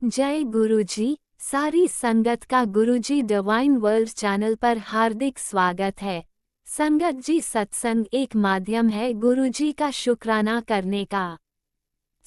जय गुरुजी। सारी संगत का गुरुजी डिवाइन वर्ल्ड चैनल पर हार्दिक स्वागत है। संगत जी, सत्संग एक माध्यम है गुरुजी का शुक्राना करने का।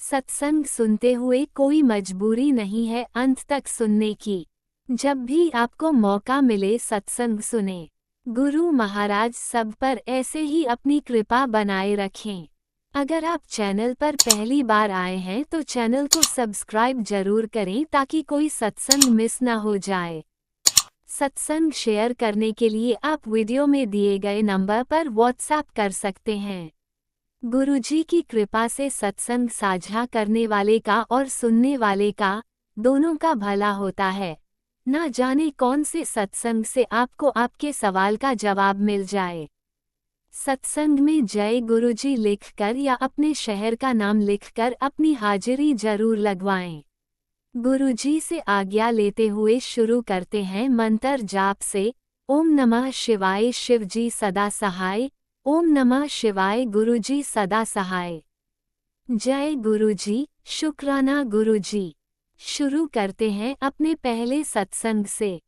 सत्संग सुनते हुए कोई मजबूरी नहीं है अंत तक सुनने की। जब भी आपको मौका मिले सत्संग सुने। गुरु महाराज सब पर ऐसे ही अपनी कृपा बनाए रखें। अगर आप चैनल पर पहली बार आए हैं तो चैनल को सब्सक्राइब जरूर करें ताकि कोई सत्संग मिस ना हो जाए। सत्संग शेयर करने के लिए आप वीडियो में दिए गए नंबर पर व्हाट्सएप कर सकते हैं। गुरुजी की कृपा से सत्संग साझा करने वाले का और सुनने वाले का दोनों का भला होता है। ना जाने कौन से सत्संग से आपको आपके सवाल का जवाब मिल जाए। सत्संग में जय गुरुजी लिखकर या अपने शहर का नाम लिखकर अपनी हाजिरी जरूर लगवाएं। गुरुजी से आज्ञा लेते हुए शुरू करते हैं मंत्र जाप से। ओम नमः शिवाय शिवजी सदा सहाय। ओम नमः शिवाय गुरुजी सदा सहाय। जय गुरुजी, शुक्राना गुरुजी। शुरू करते हैं अपने पहले सत्संग से।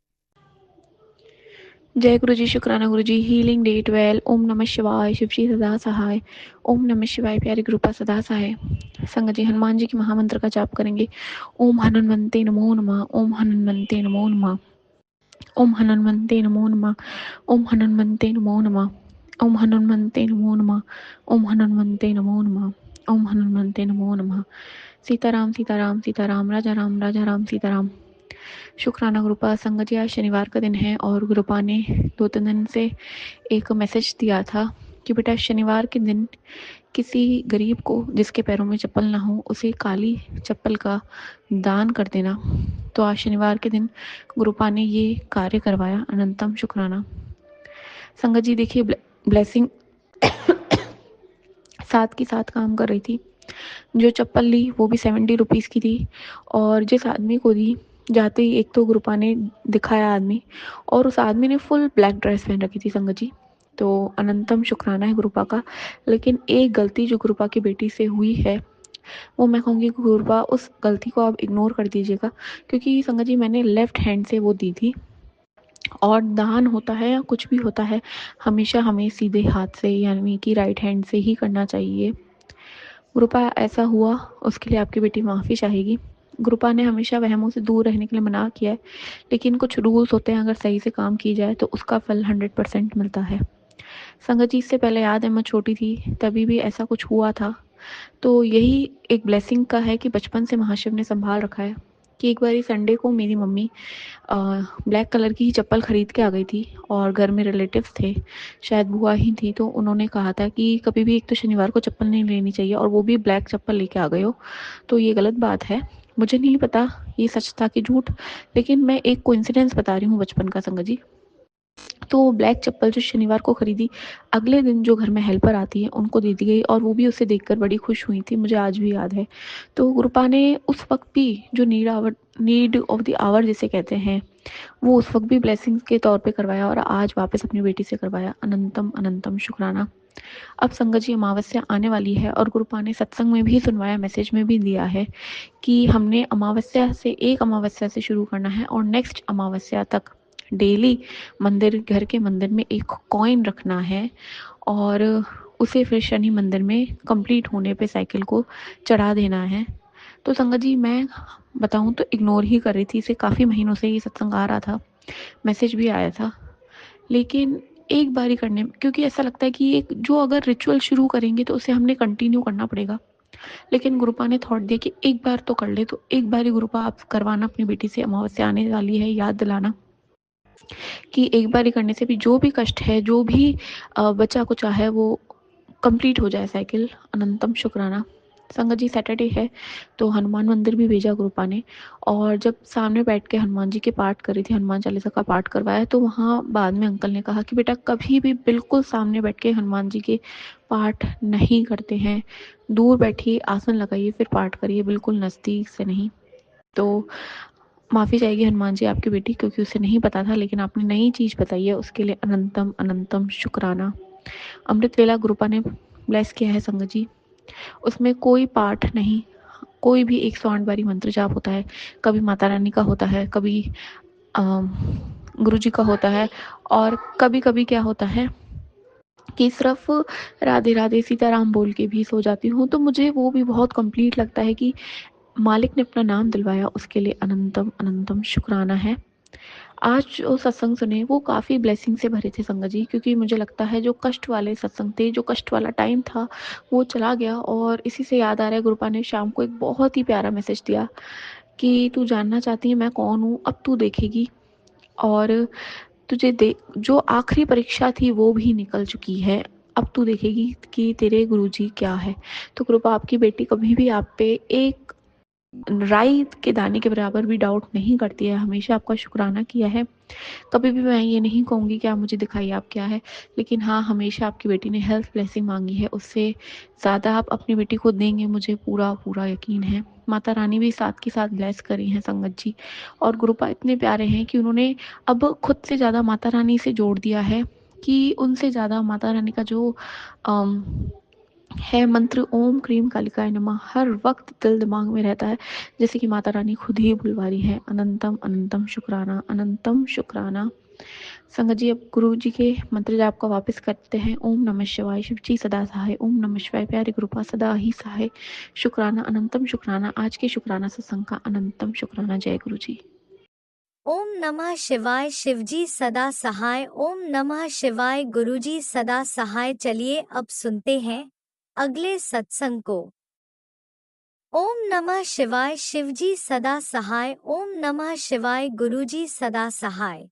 जय गुरु जी, शुक्राना गुरु जी। Healing day 12। ओम नमः शिवाय, शिव जी सदा सहाय। ओम नमः शिवाय, प्यारी कृपा सदा सहाय। संगत जी, हनुमान जी के महामंत्र का जाप करेंगे। ओम हनुमंते नमो नमः। ओम हनुमंते नमो नमः। ओम हनुमंते नमो नमः। ओम हनुमंते नमो नमः। ओम हनुमंते नमो नमः। ओम हनुमंते नमो नमः। ओम हनुमंते नमो नमः। सीताराम सीताराम सीताराम, राजा राम सीताराम। शुक्राना गुरुपा। संगत जी, आज शनिवार का दिन है और गुरुपा ने 2-3 दिन से एक मैसेज दिया था कि बेटा शनिवार के दिन किसी गरीब को जिसके पैरों में चप्पल ना हो उसे काली चप्पल का दान कर देना। तो आज शनिवार के दिन गुरुपा ने ये कार्य करवाया। अनंतम शुक्राना। संगत जी देखिए, ब्लेसिंग साथ की साथ काम कर रही थी। जो चप्पल ली वो भी 70 रुपीज़ की थी और जिस आदमी को दी, जाते ही एक तो गुरुपा ने दिखाया आदमी, और उस आदमी ने फुल ब्लैक ड्रेस पहन रखी थी संगत जी। तो अनंतम शुक्राना है गुरुपा का। लेकिन एक गलती जो गुरुपा की बेटी से हुई है वो मैं कहूँगी गुरुपा उस गलती को आप इग्नोर कर दीजिएगा, क्योंकि संगत जी मैंने लेफ्ट हैंड से वो दी थी और दान होता है या कुछ भी होता है हमेशा हमें सीधे हाथ से यानी कि राइट हैंड से ही करना चाहिए। गुरुपा ऐसा हुआ उसके लिए आपकी बेटी माफ़ी चाहेगी। गुरुपा ने हमेशा वहमों से दूर रहने के लिए मना किया है, लेकिन कुछ रूल्स होते हैं, अगर सही से काम की जाए तो उसका फल 100% मिलता है। संगत जी, इससे पहले याद है मैं छोटी थी तभी भी ऐसा कुछ हुआ था। तो यही एक ब्लेसिंग का है कि बचपन से महाशिव ने संभाल रखा है कि एक बारी संडे को मेरी मम्मी ब्लैक कलर की ही चप्पल खरीद के आ गई थी और घर में रिलेटिव्स थे, शायद बुआ ही थी, तो उन्होंने कहा था कि कभी भी एक तो शनिवार को चप्पल नहीं लेनी चाहिए और वो भी ब्लैक चप्पल लेके आ गए हो तो ये गलत बात है। मुझे नहीं पता ये सच था कि झूठ, लेकिन मैं एक कोइंसिडेंस बता रही हूँ बचपन का संगत जी। तो वो ब्लैक चप्पल जो शनिवार को खरीदी, अगले दिन जो घर में हेल्पर आती है उनको दे दी गई और वो भी उसे देखकर बड़ी खुश हुई थी, मुझे आज भी याद है। तो गुरुपा ने उस वक्त भी जो नीड ऑफ द आवर जिसे कहते हैं, वो उस वक्त भी ब्लेसिंग्स के तौर पे करवाया और आज वापस अपनी बेटी से करवाया। अनंतम अनंतम शुक्राना। अब संगत जी, अमावस्या आने वाली है और गुरुपा ने सत्संग में भी सुनवाया, मैसेज में भी दिया है कि हमने अमावस्या से, एक अमावस्या से शुरू करना है और नेक्स्ट अमावस्या तक डेली मंदिर, घर के मंदिर में एक कॉइन रखना है और उसे फिर शनि मंदिर में कंप्लीट होने पे साइकिल को चढ़ा देना है। तो संगत जी, मैं बताऊं तो इग्नोर ही कर रही थी इसे, काफ़ी महीनों से ये सत्संग आ रहा था, मैसेज भी आया था, लेकिन एक बार ही करने, क्योंकि ऐसा लगता है कि एक जो अगर रिचुअल शुरू करेंगे तो उसे हमने कंटिन्यू करना पड़ेगा। लेकिन गुरुपा ने थॉट दिया कि एक बार तो कर ले, तो एक बार ही गुरुपा आप करवाना अपनी बेटी से, अमावस्या आने वाली है, याद दिलाना कि एक बार ही करने से भी जो भी कष्ट है, जो भी बचा कुचा है वो कंप्लीट हो जाए साइकिल। अनंतम शुक्राना। संगत जी, सैटरडे है तो हनुमान मंदिर भी भेजा गुरुपा ने, और जब सामने बैठ के हनुमान जी के पाठ कर रही थी, हनुमान चालीसा का पाठ करवाया, तो वहाँ बाद में अंकल ने कहा कि बेटा कभी भी बिल्कुल सामने बैठ के हनुमान जी के पाठ नहीं करते हैं, दूर बैठिए, आसन लगाइए, फिर पाठ करिए, बिल्कुल नज़दीक से नहीं। तो माफ़ी चाहेगी हनुमान जी आपकी बेटी, क्योंकि उसे नहीं पता था, लेकिन आपने नई चीज़ बताई है उसके लिए अनंतम अनंतम शुक्राना। अमृत वेला गुरुपा ने ब्लेस किया है संगत जी, उसमें कोई पाठ नहीं, कोई भी 108 बारी मंत्र जाप होता है, कभी माता रानी का होता है, कभी गुरु जी का होता है, और कभी कभी क्या होता है कि सिर्फ राधे राधे सीताराम बोल के भी सो जाती हूँ। तो मुझे वो भी बहुत कंप्लीट लगता है कि मालिक ने अपना नाम दिलवाया, उसके लिए अनंतम अनंतम शुक्राना है। आज जो सत्संग सुने वो काफ़ी ब्लेसिंग से भरे थे संगत जी, क्योंकि मुझे लगता है जो कष्ट वाले सत्संग थे, जो कष्ट वाला टाइम था, वो चला गया। और इसी से याद आ रहा है, गुरुपा ने शाम को एक बहुत ही प्यारा मैसेज दिया कि तू जानना चाहती है मैं कौन हूँ, अब तू देखेगी। और तुझे दे जो आखिरी परीक्षा थी वो भी निकल चुकी है, अब तू देखेगी कि तेरे गुरुजी क्या है। तो कृपा आपकी बेटी कभी भी आप पे एक राई के दाने के बराबर भी डाउट नहीं करती है, हमेशा आपका शुक्राना किया है। कभी भी मैं ये नहीं कहूँगी कि आप मुझे दिखाइए आप क्या है, लेकिन हाँ, हमेशा आपकी बेटी ने हेल्थ ब्लेसिंग मांगी है, उससे ज़्यादा आप अपनी बेटी को देंगे, मुझे पूरा पूरा यकीन है। माता रानी भी साथ के साथ ब्लेस करी हैं संगत जी। और गुरुपा इतने प्यारे हैं कि उन्होंने अब खुद से ज़्यादा माता रानी से जोड़ दिया है, कि उनसे ज़्यादा माता रानी का जो है मंत्र ओम क्रीम कालिकाय नमः हर वक्त दिल दिमाग में रहता है, जैसे कि माता रानी खुद ही बुलवारी है। अनंतम अनंतम शुक्राना, अनंतम शुक्राना। संगत जी, अब गुरु जी के मंत्र जाप का वापस करते हैं। ओम नमः शिवाय, शिव जी सदा सहाय। ओम नमः शिवाय, प्यारे गुरुपा सदा ही सहाय। शुक्राना, अनंतम शुक्राना। आज के शुक्राना सत्संग का अनंतम शुक्राना। जय गुरु जी। ओम नमः शिवाय, शिवजी सदा सहाय। ओम नमः शिवाय, गुरुजी सदा सहाय। चलिए अब सुनते हैं अगले सत्संग को। ओम नमः शिवाय, शिवजी सदा सहाय। ओम नमः शिवाय, गुरुजी सदा सहाय।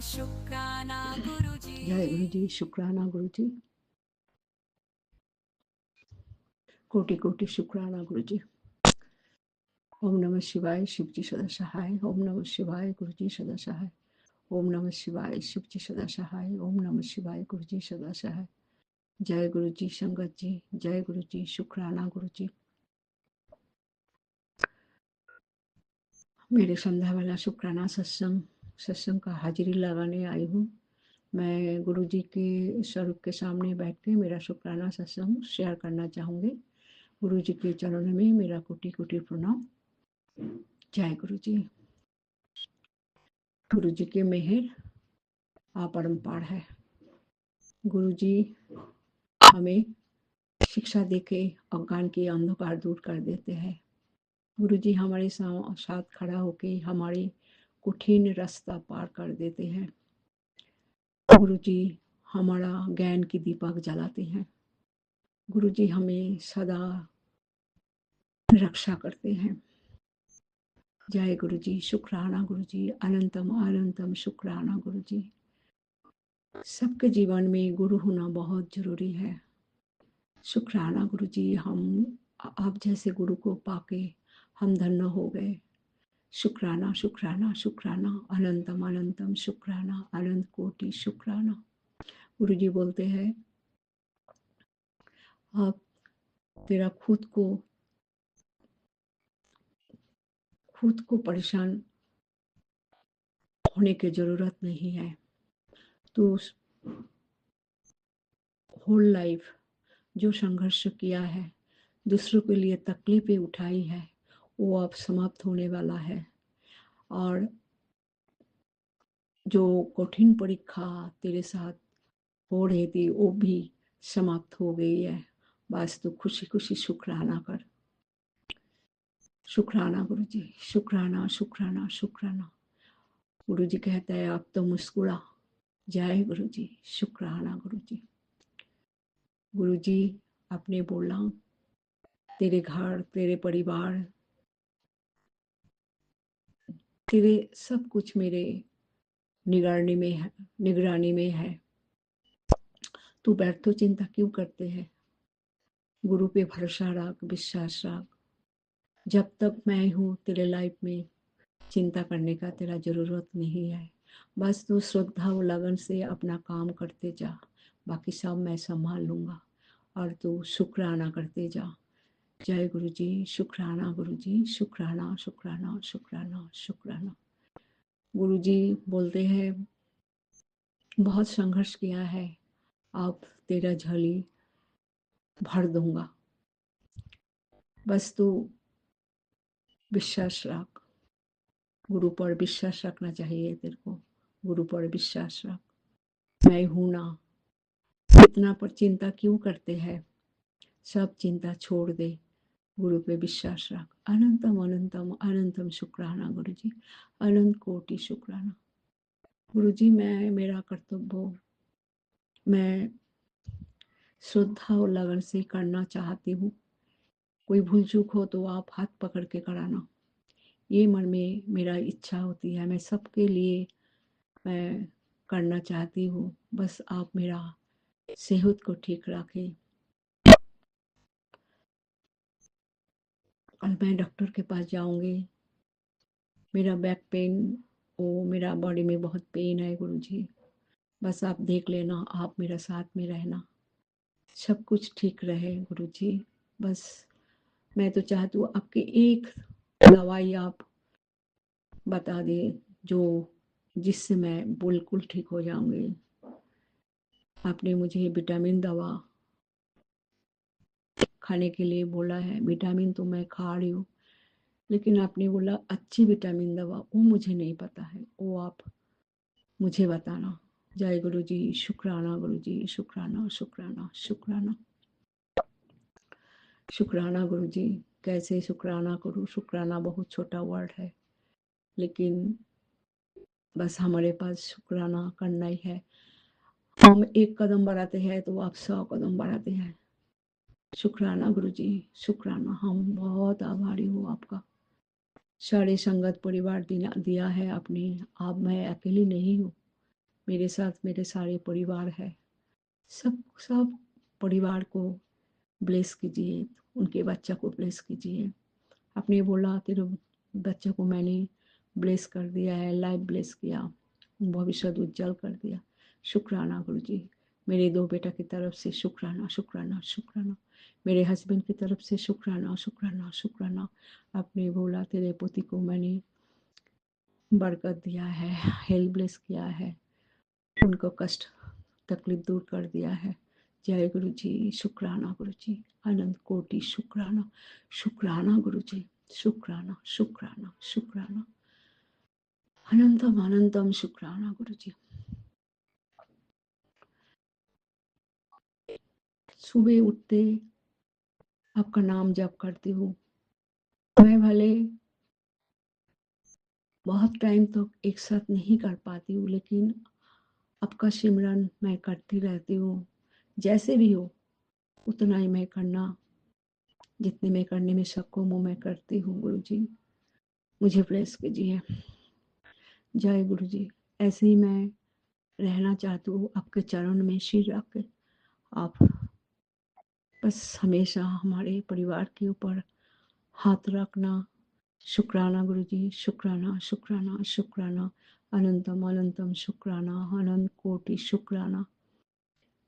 शुक्राना गुरुजी। जय गुरुजी, शुक्राना गुरुजी, कोटि कोटि शुक्राना गुरुजी। ओम नमः शिवाय, शिवजी सदा सहाय। ओम नमः शिवाय, गुरुजी सदा सहाय। ओम नमः शिवाय, शिवजी सदा सहाय। ओम नमः शिवाय, गुरुजी सदा सहाय। जय गुरुजी संगत जी, जय गुरुजी, शुक्राना गुरुजी। मेरे संध्या वाला शुक्राना सत्संग का हाजिरी लगाने आई हूँ। मैं गुरुजी के स्वरूप के सामने बैठ के मेरा शुक्राना सत्संग शेयर करना चाहूँगी। गुरु जी के चरणों में मेरा कोटि कोटि प्रणाम। जय गुरु जी। गुरु जी के मेहर अपरंपार है। गुरु जी हमें शिक्षा देके अज्ञान के अंधकार दूर कर देते हैं। गुरु जी हमारे साथ खड़ा होके हमारी कठिन रास्ता पार कर देते हैं। गुरु जी हमारा ज्ञान की दीपक जलाते हैं। गुरु जी हमें सदा रक्षा करते हैं। जय गुरु जी, शुक्राना गुरु जी, अनंतम अनंतम शुक्राना गुरु जी। सबके जीवन में गुरु होना बहुत जरूरी है। शुक्राना गुरु जी, हम आप जैसे गुरु को पाके हम धन्य हो गए। शुक्राना शुक्राना शुक्राना, अनंतम अनंतम शुक्राना, अनंत कोटि शुक्राना। गुरु जी बोलते हैं, आप तेरा खुद को परेशान होने की जरूरत नहीं है। तो होल लाइफ जो संघर्ष किया है, दूसरों के लिए तकलीफें उठाई है, वो अब समाप्त होने वाला है। और जो कठिन परीक्षा तेरे साथ हो रही थी वो भी समाप्त हो गई है। बस तू खुशी खुशी शुक्राना कर। शुक्राना गुरु जी, शुक्राना शुक्राना शुक्राना। गुरु जी कहते हैं अब तो मुस्कुरा। जय गुरु जी, शुक्राना गुरु जी। गुरु जी आपने बोला तेरे घर, तेरे परिवार, तेरे सब कुछ मेरे निगरानी में है। तू बैठ तो चिंता क्यों करते हैं। गुरु पे भरोसा रख, विश्वास रख। जब तक मैं हूँ तेरे लाइफ में चिंता करने का तेरा जरूरत नहीं है। बस तू श्रद्धा और लगन से अपना काम करते जा, बाकी सब मैं संभाल लूँगा। और तू शुक्राना करते जा। जय गुरु जी, शुक्राना गुरु जी, शुक्राना शुक्राना शुक्राना शुक्राना। गुरु जी बोलते हैं बहुत संघर्ष किया है, अब तेरा झोली भर दूंगा। बस तू विश्वास रख, गुरु पर विश्वास रखना चाहिए तेरे को। गुरु पर विश्वास रख, मैं हूं ना। इतना पर चिंता क्यों करते हैं? सब चिंता छोड़ दे, गुरु पे विश्वास रख। अनंतम अनंतम अनंतम शुक्राना गुरु जी, अनंत कोटि शुक्राना गुरु जी। मैं मेरा कर्तव्य मैं श्रद्धा और लगन से करना चाहती हूँ। कोई भूल चूक हो तो आप हाथ पकड़ के कराना, ये मन में मेरा इच्छा होती है। मैं सबके लिए मैं करना चाहती हूँ, बस आप मेरा सेहत को ठीक रखें। कल मैं डॉक्टर के पास जाऊंगी। मेरा बैक पेन, ओ मेरा बॉडी में बहुत पेन है गुरु जी। बस आप देख लेना, आप मेरा साथ में रहना, सब कुछ ठीक रहे गुरु जी। बस मैं तो चाहती हूँ आपकी एक दवाई आप बता दे जो जिससे मैं बिल्कुल ठीक हो जाऊंगी। आपने मुझे विटामिन दवा खाने के लिए बोला है। विटामिन तो मैं खा रही हूँ, लेकिन आपने बोला अच्छी विटामिन दवा, वो मुझे नहीं पता है, वो आप मुझे बताना। जय गुरु जी, शुक्राना गुरु जी, शुक्राना शुक्राना शुक्राना शुक्राना गुरु जी। कैसे शुक्राना करूँ? शुक्राना बहुत छोटा वर्ड है, लेकिन बस हमारे पास शुक्राना करना ही है। हम एक कदम बढ़ाते हैं तो आप 100 कदम बढ़ाते हैं। शुक्राना गुरु जी, शुक्राना। हम बहुत आभारी हूँ आपका। सारे संगत परिवार दिया है आपने। आप मैं अकेली नहीं हूँ, मेरे साथ मेरे सारे परिवार है। सब सब परिवार को ब्लेस कीजिए, उनके बच्चा को ब्लेस कीजिए। आपने बोला तेरे बच्चे को मैंने ब्लेस कर दिया है, लाइफ ब्लेस किया, भविष्य उज्जवल कर दिया। शुक्राना गुरु जी। मेरे 2 बेटा की तरफ से शुक्राना शुक्राना शुक्राना। मेरे हस्बैंड की तरफ से शुक्राना शुक्राना शुक्राना। आपने बोला तेरे पोती को मैंने बरकत दिया है, हेल्थ ब्लेस किया है, उनको कष्ट तकलीफ दूर कर दिया है। जय गुरु जी, शुक्राना गुरु जी, अनंत कोटि शुक्राना। शुक्राना गुरु जी, शुक्राना शुक्राना शुक्राना, अनंतम अनंतम शुक्राना गुरु जी। सुबह उठते आपका नाम जप करती हूँ। मैं भले बहुत टाइम तो एक साथ नहीं कर पाती हूँ, लेकिन आपका सिमरन मैं करती रहती हूँ। जैसे भी हो उतना ही मैं करना, जितने मैं करने में सक्षम हूँ मैं करती हूँ गुरु जी। मुझे ब्लेस कीजिए। जय गुरु जी। ऐसे ही मैं रहना चाहती हूँ आपके चरण में सिर रख के। आप बस हमेशा हमारे परिवार के ऊपर हाथ रखना। शुक्राना गुरु जी, शुक्राना शुक्राना शुक्राना, अनंतम अनंतम शुक्राना, अनंत कोटि शुक्राना।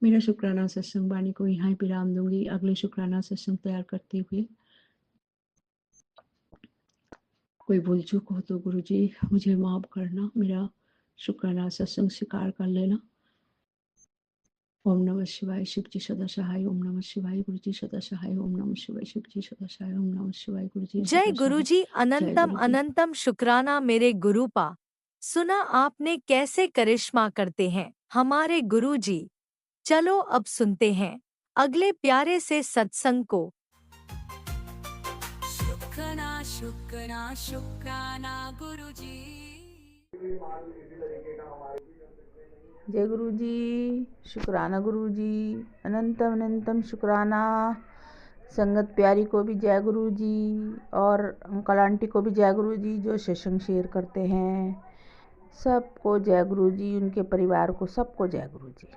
मेरा शुक्राना सत्संग वाणी को यहाँ पे विराम दूंगी। अगले शुक्राना सत्संग तैयार करते हुए कोई भूल चूक हो तो गुरु जी मुझे माफ करना। मेरा शुक्राना सत्संग स्वीकार कर लेना। ओम नमः शिवाय, शिव जी सदा सहाय। ओम नमः शिवाय, गुरु जी सदा सहाय। ओम नमः शिवाय, शिव जी सदा सहाय। ओम नमः शिवाय, गुरु जी जय सदा गुरु सहाय। जी, जय अनंतम गुरु जी। अनंतम शुक्राना मेरे गुरुपा। सुना आपने कैसे करिश्मा करते हैं हमारे गुरु जी। चलो अब सुनते हैं अगले प्यारे से सत्संग को। शुक्राना शुक्राना शुक्राना गुरु जी। जय गुरु जी, शुक्राना गुरु जी, अनंतम अनंतम शुक्राना। संगत प्यारी को भी जय गुरु जी, और अंकल आंटी को भी जय गुरु जी जो सत्संग शेयर करते हैं। सबको जय गुरु जी, उनके परिवार को सबको जय गुरु जी।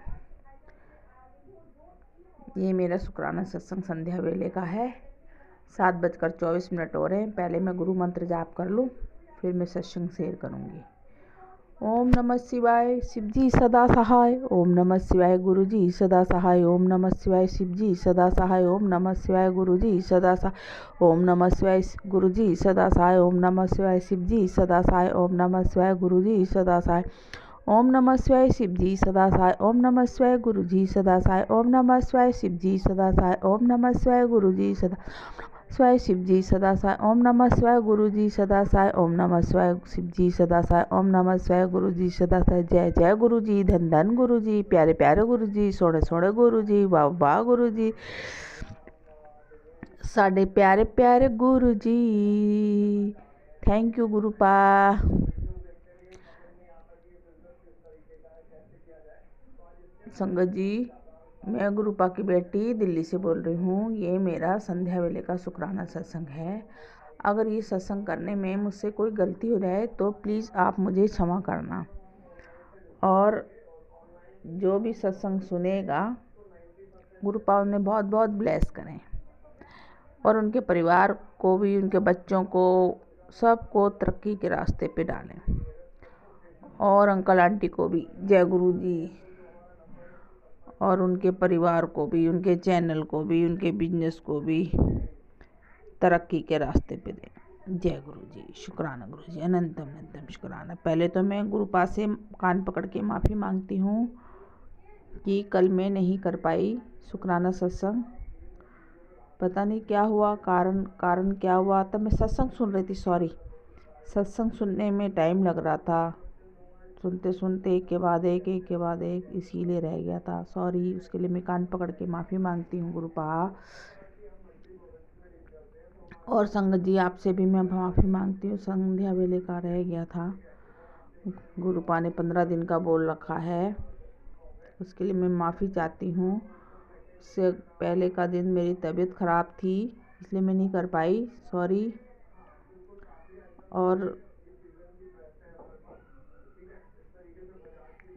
ये मेरा शुक्राना सत्संग संध्या वेले का है। 7:24 हो रहे हैं। पहले मैं गुरु मंत्र जाप कर लूँ, फिर मैं सत्संग शेयर करूँगी। ओम नमः शिवाय, शिव जी सदा सहाय। ओम नमः शिवाय, गुरु जी सदा सहाय। ओम नमः शिवाय, शिव जी सदा सहाय। ओम नमः शिवाय, गुरु जी सदा सहाय। ओम नमः शिवाय, गुरु जी सदा सहाय। ओम नमः शिवाय, शिव जी सदा सहाय। ओम नमः शिवाय, गुरु जी सदा सहाय। ओम नमः शिवाय शिव जी सदा साई। ओम नमः शिवाय गुरु जी सदा साई। ओम नमः शिवाय शिव जी सदा साई। ओम नमः शिवाय गुरु जी सदा शिवाय शिव जी सदा साई। ओम नमः शिवाय गुरु जी सदा साई। ओम नमः शिवाय शिव जी सदा साई। ओम नमः शिवाय गुरु जी सदा साई। जय जय गुरु जी, धन धन गुरु जी, प्यारे प्यारे गुरु जी, सोने सोने गुरु जी, वाह वाह गुरु जी, साढ़े प्यारे प्यारे गुरु जी। थैंक यू गुरु पा। संगत जी, मैं गुरुपा की बेटी दिल्ली से बोल रही हूँ। ये मेरा संध्या वेले का शुक्राना सत्संग है। अगर ये सत्संग करने में मुझसे कोई गलती हो जाए तो प्लीज़ आप मुझे क्षमा करना। और जो भी सत्संग सुनेगा गुरुपा उन्हें बहुत बहुत ब्लेस करें और उनके परिवार को भी, उनके बच्चों को, सबको तरक्की के रास्ते पे डालें। और अंकल आंटी को भी जय गुरु जी, और उनके परिवार को भी, उनके चैनल को भी, उनके बिजनेस को भी तरक्की के रास्ते पे दें। जय गुरु जी। शुक्राना गुरु जी, अनंतम अनंतम शुक्राना। पहले तो मैं गुरुपा से कान पकड़ के माफ़ी मांगती हूँ कि कल मैं नहीं कर पाई शुक्राना सत्संग। पता नहीं क्या हुआ, कारण क्या हुआ। तब मैं सत्संग सुन रही थी, सॉरी, सत्संग सुनने में टाइम लग रहा था, सुनते सुनते एक के बाद एक, इसीलिए रह गया था, सॉरी। उसके लिए मैं कान पकड़ के माफ़ी मांगती हूँ गुरुपा। और संगत जी, आपसे भी मैं माफ़ी मांगती हूँ, संध्या वेले का रह गया था। गुरुपा ने 15 दिन का बोल रखा है, उसके लिए मैं माफ़ी चाहती हूँ। उससे पहले का दिन मेरी तबीयत ख़राब थी, इसलिए मैं नहीं कर पाई, सॉरी। और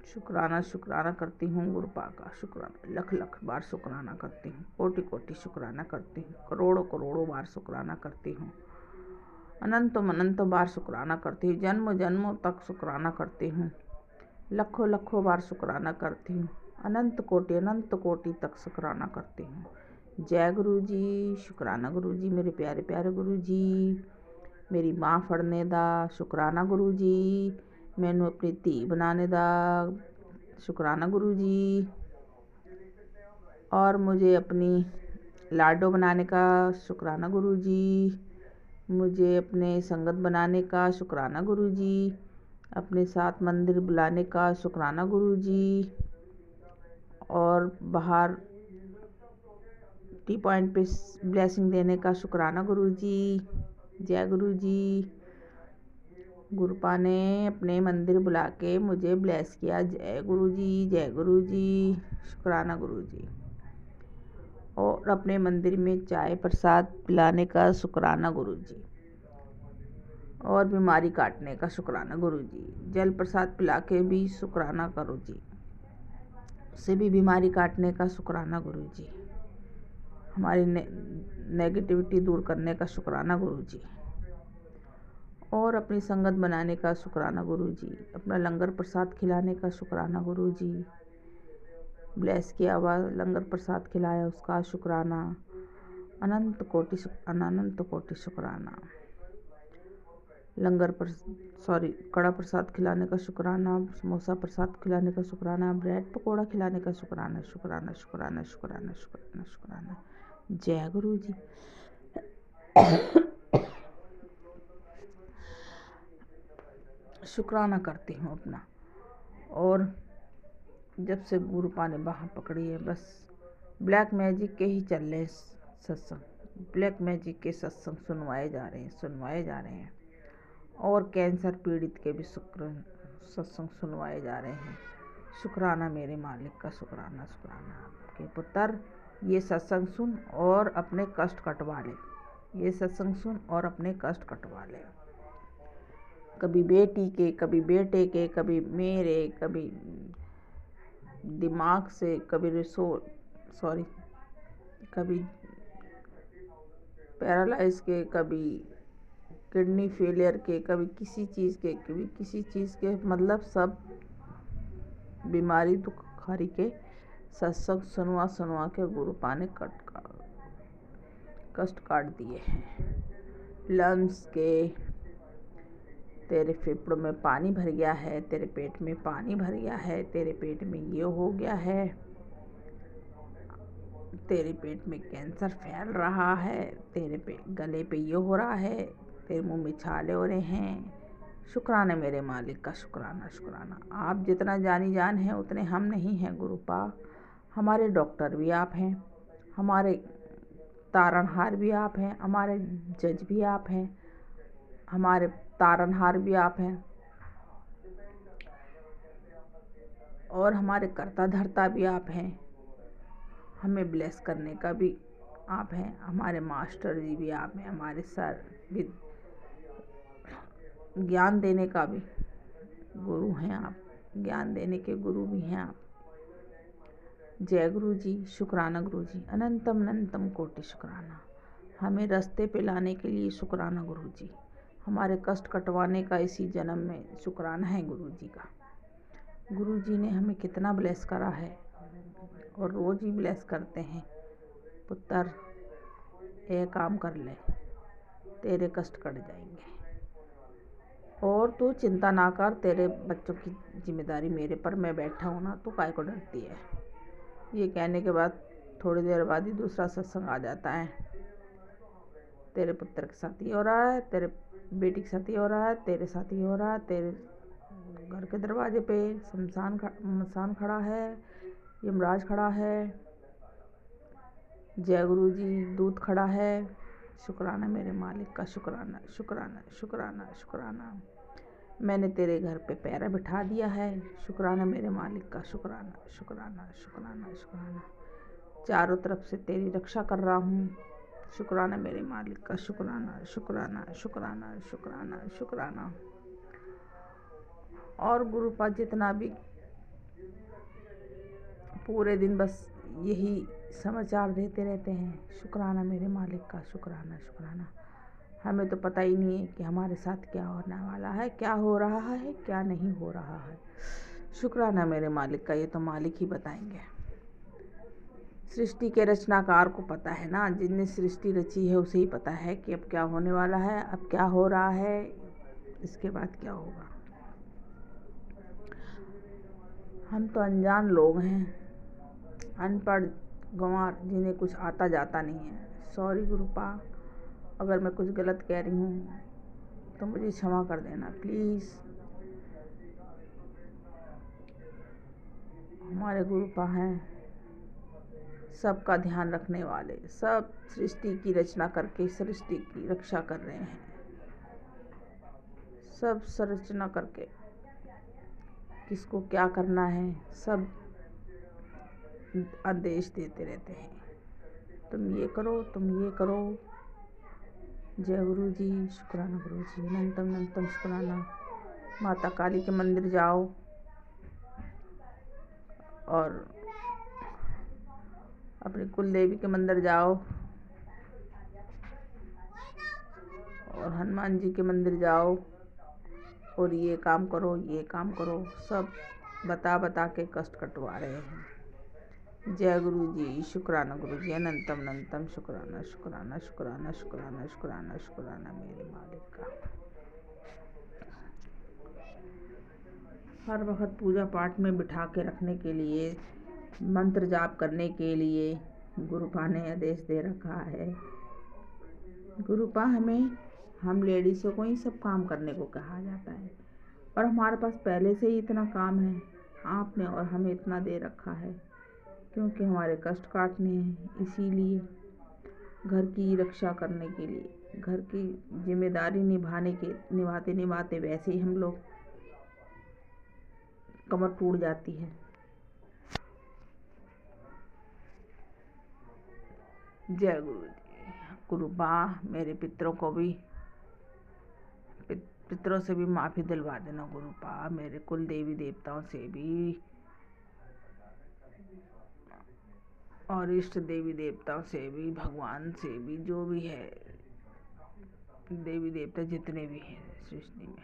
शुक्राना करती हूँ गुरुपा का, शुक्राना लख लख बार शुक्राना करती हूँ, कोटि कोटि शुक्राना करती हूँ, करोड़ों करोड़ों बार शुक्राना करती हूँ, अनंतों बार शुक्राना करती हूँ, जन्म जन्मों तक शुक्राना करती हूँ, लाखों लाखों बार शुक्राना करती हूँ, अनंत कोटि तक शुक्राना करती हूँ। जय गुरु जी। शुक्राना गुरु जी, मेरे प्यारे प्यारे गुरु जी, मेरी माँ फड़ने दा। शुक्राना गुरु जी, मैनू अपनी धी बनाने दा। शुक्राना गुरु जी, और मुझे अपनी लाडो बनाने का। शुक्राना गुरु जी, मुझे अपने संगत बनाने का। शुक्राना गुरु जी, अपने साथ मंदिर बुलाने का। शुक्राना गुरु जी, और बाहर टी पॉइंट पे ब्लेसिंग देने का। शुक्राना गुरु जी। जय गुरु जी। गुरुपा ने अपने मंदिर बुला के मुझे ब्लेस किया। जय गुरु जी, जय गुरु जी। शुक्राना गुरु जी। और अपने मंदिर में चाय प्रसाद पिलाने का। शुक्राना गुरु जी। और बीमारी काटने का। शुक्राना गुरु जी। जल प्रसाद पिला के भी शुक्राना करो जी, उससे भी बीमारी काटने का। शुक्राना गुरु जी। हमारी नेगेटिविटी दूर करने का। शुक्राना गुरु जी। और अपनी संगत बनाने का। शुक्राना गुरु जी। अपना लंगर प्रसाद खिलाने का। शुक्राना गुरु जी। ब्लेस किया हुआ लंगर प्रसाद खिलाया, उसका शुक्राना। अनंत कोटि शुक्राना। कड़ा प्रसाद खिलाने का शुक्राना, समोसा प्रसाद खिलाने का शुक्राना, ब्रेड पकौड़ा खिलाने का शुक्राना। शुक्राना शुक्राना शुक्राना शुक्राना शुक्राना। जय गुरु जी। शुक्राना करती हूँ अपना। और जब से गुरुपा ने बाह पकड़ी है, बस ब्लैक मैजिक के ही चल रहे सत्संग, ब्लैक मैजिक के सत्संग सुनवाए जा रहे हैं। और कैंसर पीड़ित के भी सत्संग सुनवाए जा रहे हैं। शुक्राना मेरे मालिक का। शुक्राना आपके पुत्र ये सत्संग सुन और अपने कष्ट कटवा ले। ये सत्संग सुन और अपने कष्ट कटवा ले। कभी बेटी के, कभी बेटे के, कभी मेरे, कभी दिमाग से, कभी पैरालाइज के, कभी किडनी फेलियर के, कभी किसी चीज़ के, मतलब सब बीमारी दुखारी के सत्संग सुनवा के गुरुपा ने कष्ट काट दिए हैं। लम्स के, तेरे फेफड़ों में पानी भर गया है, तेरे पेट में पानी भर गया है, तेरे पेट में ये हो गया है, तेरे पेट में कैंसर फैल रहा है, तेरे गले पे ये हो रहा है, तेरे मुंह में छाले हो रहे हैं। शुक्राना मेरे मालिक का, शुक्राना शुक्राना। आप जितना जानी जान हैं उतने हम नहीं हैं गुरुपा। हमारे डॉक्टर भी आप हैं, हमारे तारनहार भी आप हैं, हमारे जज भी आप हैं, हमारे तारनहार भी आप हैं, और हमारे कर्ता धर्ता भी आप हैं। हमें ब्लेस करने का भी आप हैं, हमारे मास्टर जी भी आप हैं, हमारे सर भी, ज्ञान देने का भी गुरु हैं आप, ज्ञान देने के गुरु भी हैं आप। जय गुरु जी, शुक्राना गुरु जी, अनंतम अनंतम कोटि शुक्राना। हमें रास्ते पे लाने के लिए शुक्राना गुरु जी, हमारे कष्ट कटवाने का इसी जन्म में शुक्राना है गुरु जी का। गुरु जी ने हमें कितना ब्लेस करा है और रोज़ ही ब्लेस करते हैं। पुत्र ये काम कर ले, तेरे कष्ट कट जाएंगे, और तू चिंता ना कर, तेरे बच्चों की जिम्मेदारी मेरे पर, मैं बैठा हूँ ना, तू काय को डरती है। ये कहने के बाद थोड़ी देर बाद ही दूसरा सत्संग आ जाता है। तेरे पुत्र के साथ ही हो रहा है, तेरे बेटी के साथ ही हो रहा है, तेरे साथ ही हो रहा है, तेरे घर के दरवाजे पे शमशान खड़ा है, यमराज खड़ा है, जय गुरु जी दूत खड़ा है। शुक्राना मेरे मालिक का, शुक्राना शुक्राना शुक्राना शुक्राना। मैंने तेरे घर पे पैरा बिठा दिया है, शुक्राना मेरे मालिक का, शुक्राना शुक्राना शुक्राना शुक्राना। चारों तरफ से तेरी रक्षा कर रहा हूँ, शुक्राना मेरे मालिक का, शुक्राना शुक्राना शुक्राना शुक्राना शुक्राना। और गुरुपा जितना भी पूरे दिन बस यही समाचार देते रहते हैं, शुक्राना मेरे मालिक का, शुक्राना शुक्राना। हमें तो पता ही नहीं है कि हमारे साथ क्या होने वाला है, क्या हो रहा है, क्या नहीं हो रहा है। शुक्राना मेरे मालिक का, ये तो मालिक ही बताएंगे। सृष्टि के रचनाकार को पता है ना, जिसने सृष्टि रची है उसे ही पता है कि अब क्या होने वाला है, अब क्या हो रहा है, इसके बाद क्या होगा। हम तो अनजान लोग हैं, अनपढ़ गंवार, जिन्हें कुछ आता जाता नहीं है। सॉरी गुरुपा, अगर मैं कुछ गलत कह रही हूँ तो मुझे क्षमा कर देना प्लीज़। हमारे गुरुपा हैं सबका ध्यान रखने वाले, सब सृष्टि की रचना करके सृष्टि की रक्षा कर रहे हैं, सब संरचना करके किसको क्या करना है सब आदेश देते रहते हैं, तुम ये करो, तुम ये करो। जय गुरु जी, शुक्राना गुरु जी, अनंतम अनंतम शुक्राना। माता काली के मंदिर जाओ और अपनी कुल देवी के मंदिर जाओ और हनुमान जी के मंदिर जाओ और ये काम करो, ये काम करो, सब बता बता के कष्ट कटवा रहे हैं। जय गुरु जी, शुक्राना गुरु जी, अनंतम अनंतम शुक्राना शुक्राना शुक्राना शुक्राना शुक्राना शुक्राना मेरे मालिक का। हर वक्त पूजा पाठ में बिठा के रखने के लिए, मंत्र जाप करने के लिए गुरुपा ने आदेश दे रखा है। गुरुपा हम लेडीज़ों को ही सब काम करने को कहा जाता है, और हमारे पास पहले से ही इतना काम है, आपने और हमें इतना दे रखा है क्योंकि हमारे कष्ट काटने हैं। इसीलिए घर की रक्षा करने के लिए, घर की जिम्मेदारी निभाते निभाते वैसे ही हम लोग कमर टूट जाती है। जय गुरु जी। गुरुपा मेरे पितरों को भी, पितरों से भी माफ़ी दिलवा देना गुरुपा, मेरे कुल देवी देवताओं से भी और इष्ट देवी देवताओं से भी, भगवान से भी, जो भी है देवी देवता जितने भी हैं सृष्टि में,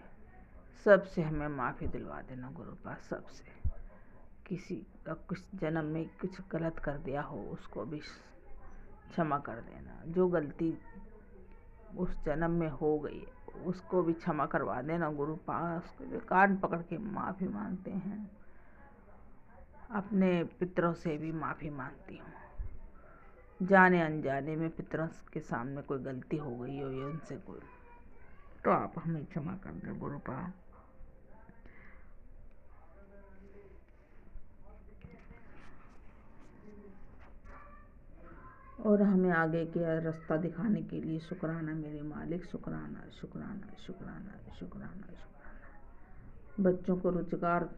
सब से हमें माफ़ी दिलवा देना गुरुपा, सबसे। किसी का कुछ जन्म में कुछ गलत कर दिया हो उसको भी क्षमा कर देना, जो गलती उस जन्म में हो गई उसको भी क्षमा करवा देना गुरु पास। उसके कान पकड़ के माफ़ी मांगते हैं। अपने पितरों से भी माफ़ी मांगती हूँ। जाने अनजाने में पितरों के सामने कोई गलती हो गई हो या उनसे कोई, तो आप हमें क्षमा कर दें गुरु पास। और हमें आगे के रास्ता दिखाने के लिए शुक्राना मेरे मालिक, शुक्राना शुक्राना शुक्राना शुक्राना शुक्राना। बच्चों को रोजगार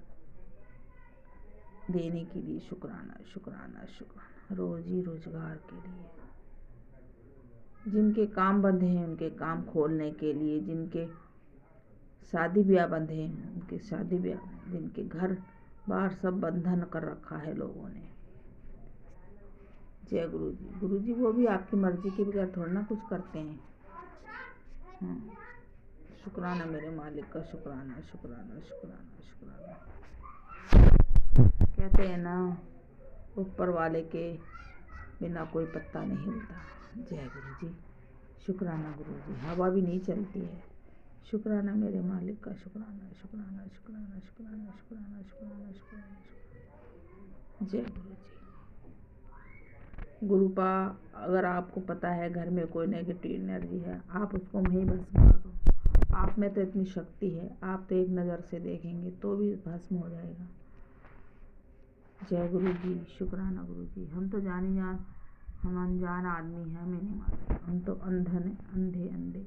देने के लिए शुक्राना शुक्राना शुक्राना। रोजी रोजगार के लिए, जिनके काम बंधे हैं उनके काम खोलने के लिए, जिनके शादी ब्याह बंधे हैं उनके शादी ब्याह, जिनके घर बाहर सब बंधन कर रखा है लोगों ने। जय गुरु जी। गुरु जी वो भी आपकी मर्जी के बगैर थोड़ा ना कुछ करते हैं। शुक्राना मेरे मालिक का, शुक्राना शुक्राना शुक्राना शुक्राना। कहते हैं ना, ऊपर वाले के बिना कोई पत्ता नहीं हिलता। जय गुरु जी। शुक्राना गुरु जी। हवा भी नहीं चलती है। शुक्राना मेरे मालिक का, शुक्राना शुक्राना शुक्राना शुक्राना शुक्राना शुक्राना शुक्राना। जय गुरु जी। गुरुपा, अगर आपको पता है घर में कोई नेगेटिव एनर्जी है, आप उसको वहीं भस्म कर दो। आप में तो इतनी शक्ति है, आप तो एक नज़र से देखेंगे तो भी भस्म हो जाएगा। जय गुरु जी। शुक्राना गुरु जी। हम तो हम अनजान आदमी हैं, हमें नहीं मालूम। हम तो अंधे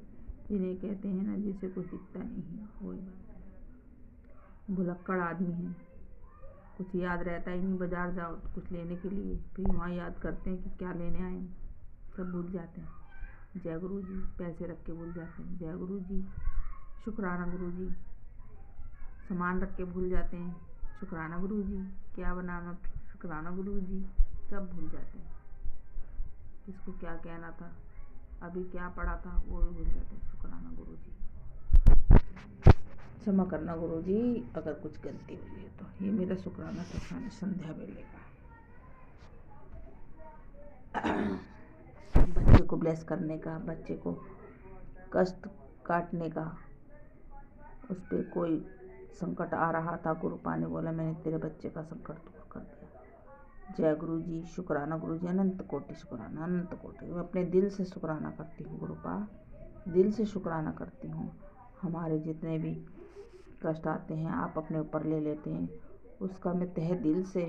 जिन्हें कहते हैं ना, जिसे कुछ दिखता नहीं है, वही बात। भुलक्कड़ आदमी है, कुछ याद रहता ही नहीं। बाजार जाओ तो कुछ लेने के लिए, फिर वहाँ याद करते हैं कि क्या लेने आए, सब भूल जाते हैं। जय गुरु जी। पैसे रख के भूल जाते हैं। जय गुरु जी। शुक्राना गुरु जी। सामान रख के भूल जाते हैं। शुक्राना गुरु जी। क्या बनाना, शुक्राना गुरु जी। सब भूल जाते हैं। किसको क्या कहना था, अभी क्या पढ़ा था, वो भी भूल जाते हैं। शुक्राना गुरु जी। क्षमा करना गुरु जी अगर कुछ गलती हुई है तो। ये मेरा शुक्राना सखाना संध्या वेले का। बच्चे को ब्लेस करने का, बच्चे को कष्ट काटने का, उस पर कोई संकट आ रहा था, गुरुपा ने बोला मैंने तेरे बच्चे का संकट दूर कर दिया। जय गुरु जी। शुक्राना गुरु जी। अनंत कोटि शुक्राना, अनंत कोटि। मैं अपने दिल से शुक्राना करती हूँ गुरुपा, दिल से शुक्राना करती हूँ। हमारे जितने भी कष्ट आते हैं आप अपने ऊपर ले लेते हैं, उसका मैं तहे दिल से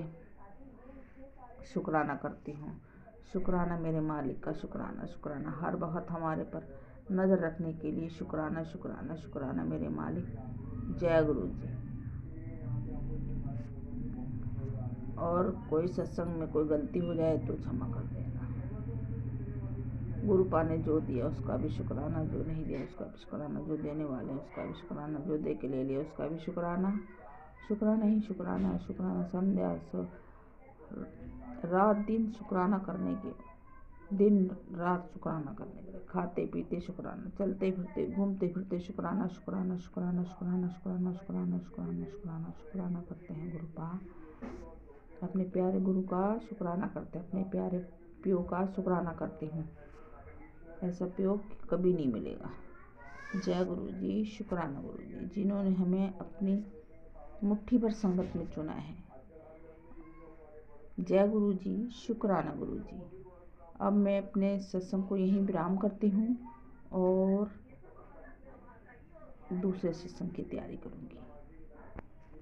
शुक्राना करती हूँ। शुक्राना मेरे मालिक का, शुक्राना शुक्राना। हर वक्त हमारे पर नज़र रखने के लिए शुक्राना शुक्राना शुक्राना मेरे मालिक। जय गुरु जी। और कोई सत्संग में कोई गलती हो जाए तो क्षमा कर देना। गुरुपा ने जो दिया उसका भी शुक्राना, जो नहीं दिया उसका भी शुक्राना, जो देने वाले हैं उसका भी शुक्राना, जो दे के ले लिया उसका भी शुक्राना। शुक्राना ही शुक्राना, शुक्राना। संध्या रात दिन शुक्राना करने के, दिन रात शुक्राना करने के, खाते पीते शुक्राना, चलते फिरते घूमते फिरते शुक्राना शुक्राना शुक्राना शुक्राना शुक्राना शुक्राना शुक्राना शुक्राना शुक्राना करते हैं गुरुपा। अपने प्यारे गुरु का शुक्राना करते हैं, अपने प्यारे पियो का शुक्राना करती हूँ। ऐसा पियो कभी नहीं मिलेगा। जय गुरु जी। शुक्राना गुरु जी, जिन्होंने हमें अपनी मुट्ठी भर संगत में चुना है। जय गुरु जी। शुक्राना गुरु जी। अब मैं अपने सत्संग को यहीं विराम करती हूँ और दूसरे सत्संग की तैयारी करूँगी।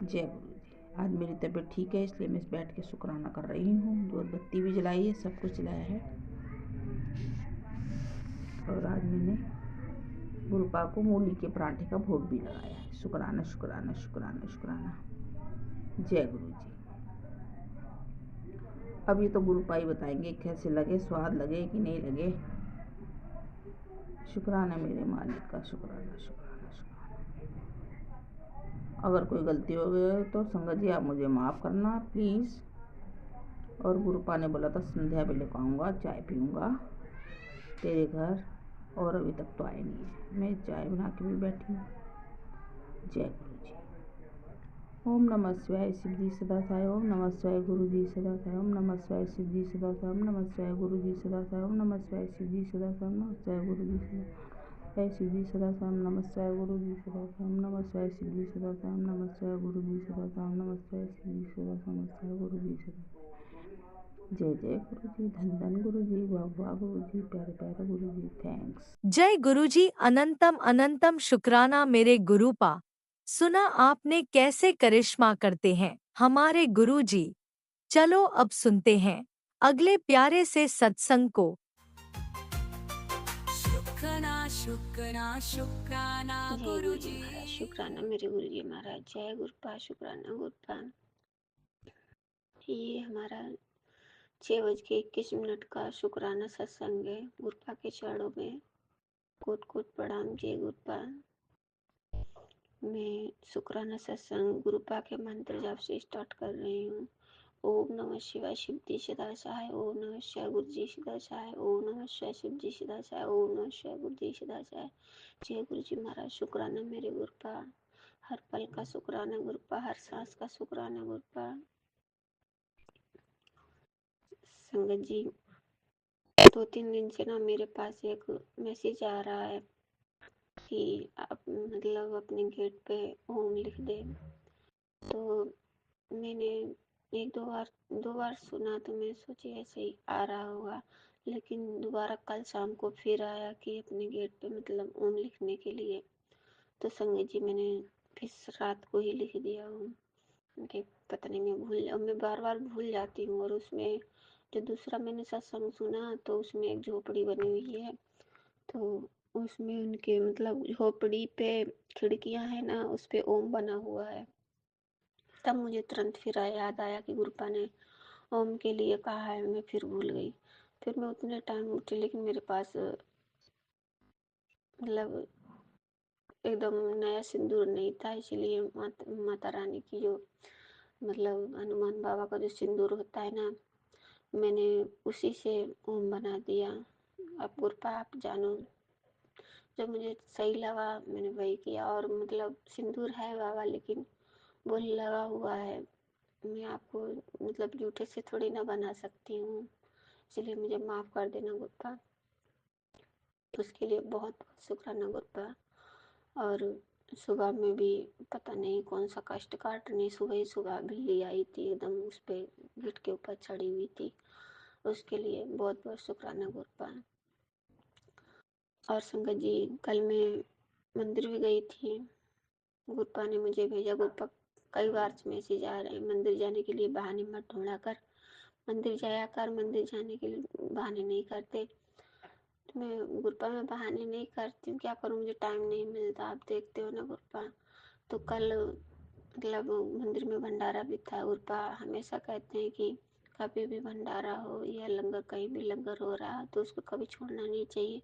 जय गुरु जी। आज मेरी तबीयत ठीक है, इसलिए मैं बैठ के शुक्राना कर रही हूँ। दूध बत्ती भी जलाई है, सब कुछ जलाया है। और आज मैंने गुरुपा को मूली के पराठे का भोग भी लगाया है। शुक्राना शुक्राना शुक्राना शुक्राना। जय गुरु जी। अब ये तो गुरुपा ही बताएंगे कैसे लगे, स्वाद लगे कि नहीं लगे। शुक्राना मेरे मालिक का, शुक्राना शुक्राना शुक्राना। अगर कोई गलती हो गई तो संगत जी आप मुझे माफ़ करना प्लीज़। और गुरुपा ने बोला था संध्या वेले को आऊँगा, चाय पीऊँगा तेरे घर, और अभी तक तो आए नहीं है। मैं चाय बना के भी बैठी हूँ। जय गुरु जी। ओम नमः शिवाय शिव जी सदा साई। ओम नमः शिवाय गुरु जी सदा साई। ओम नमः शिवाय शिव जी सदा साई। ओम नमः शिवाय गुरु जी सदा साई। ओम नमः शिवाय शिव जी सदा साई। ओम नमः शिवाय गुरु जी सदा। सिद्धि सदा साम नमस्ते गुरु जी सदा साम नमस्ते सिद्धि सदा साम नमस्ते गुरु जी सदा साम नमस्ते सिद्धि सदा साम नमस्ते गुरु जी सदा। जय जय गुरु जी, धन धन गुरु जी, वाह वाह गुरु जी, प्यारे प्यारे गुरु जी, थैंक्स। जय गुरुजी, अनंतम अनंतम शुक्राना मेरे गुरुपा। सुना आपने कैसे करिश्मा करते हैं हमारे गुरुजी। चलो अब सुनते हैं अगले प्यारे से सत्संग को। शुक्राना शुक्राना शुक्राना जय गुरु जी महाराज, शुक्राना मेरे गुरु जी महाराज। जय गुरुपा, शुक्राना गुरुपा। ये हमारा 6:21 का शुक्राना सत्संग है। गुरुपा के चरणों में कोट कोट प्रणाम। जय गुरुपा। मैं शुक्राना सत्संग गुरुपा के मंत्र जाप से स्टार्ट कर रही हूँ। ओम नमः शिवाय शिवजी सदा सहाय, ओम नमः शिवाय गुरु जी सदा सहाय, ओम नमः शिवाय शिवजी सदा सहाय, ओम नमः शिवाय गुरु जी सदा सहाय। जय गुरु जी महाराज, शुक्राना मेरे गुरुपा। हर पल का शुक्राना गुरुपा, हर सांस का शुक्राना गुरुपा। संगत जी, 2-3 दिन से ना मेरे पास एक मैसेज आ रहा है कि आप मतलब अपने गेट पे ओम लिख दे। तो मैंने दो बार सुना तो मैं सोची ऐसे ही आ रहा होगा, लेकिन दोबारा कल शाम को फिर आया कि अपने गेट पे मतलब ओम लिखने के लिए। तो संगत जी मैंने फिर रात को ही लिख दिया ओम। पता नहीं मैं बार बार भूल जाती हूँ। और उसमें जो दूसरा मैंने सत्संग सुना तो उसमें एक झोपड़ी बनी हुई है, तो उसमें उनके मतलब झोपड़ी पे खिड़कियां है ना, उस पे ओम बना हुआ है। तब मुझे तुरंत फिर याद आया कि गुरुपा ने ओम के लिए कहा है। मैं फिर भूल गई। फिर मैं उतने टाइम उठी, लेकिन मेरे पास मतलब एकदम नया सिंदूर नहीं था, इसीलिए माता रानी की जो मतलब हनुमान बाबा का जो सिंदूर होता है ना, मैंने उसी से ओम बना दिया। अब गुरुपा आप जानो, जब मुझे सही लगा मैंने वही किया। और मतलब सिंदूर है बाबा, लेकिन वो लगा हुआ है। मैं आपको मतलब जूठे से थोड़ी ना बना सकती हूँ, इसलिए मुझे माफ़ कर देना गुरुपा। उसके लिए बहुत बहुत शुक्राना गुरुपा। और सुबह में भी पता नहीं कौन सा कष्ट काटने सुबह बिल्ली आई थी, एकदम उस पे गेट के ऊपर चढ़ी हुई थी। उसके लिए बहुत बहुत शुक्राना गुरुपा। और संगत जी, कल मैं मंदिर भी गई थी। गुरुपा ने मुझे भेजा। गुरुपा कई बार से मैसेज आ रहे हैं, मंदिर जाने के लिए बहाने मत ढूंढा कर, मंदिर जाया कर, मंदिर जाने के लिए बहाने नहीं करते। तो मैं गुरुपा में बहाने नहीं करती हूँ, क्या करूँ, मुझे टाइम नहीं मिलता। आप देखते हो ना गुरुपा। तो कल मतलब मंदिर में भंडारा भी था। गुरुपा हमेशा कहते हैं कि कभी भी भंडारा हो या लंगर, कहीं भी लंगर हो रहा तो उसको कभी छोड़ना नहीं चाहिए,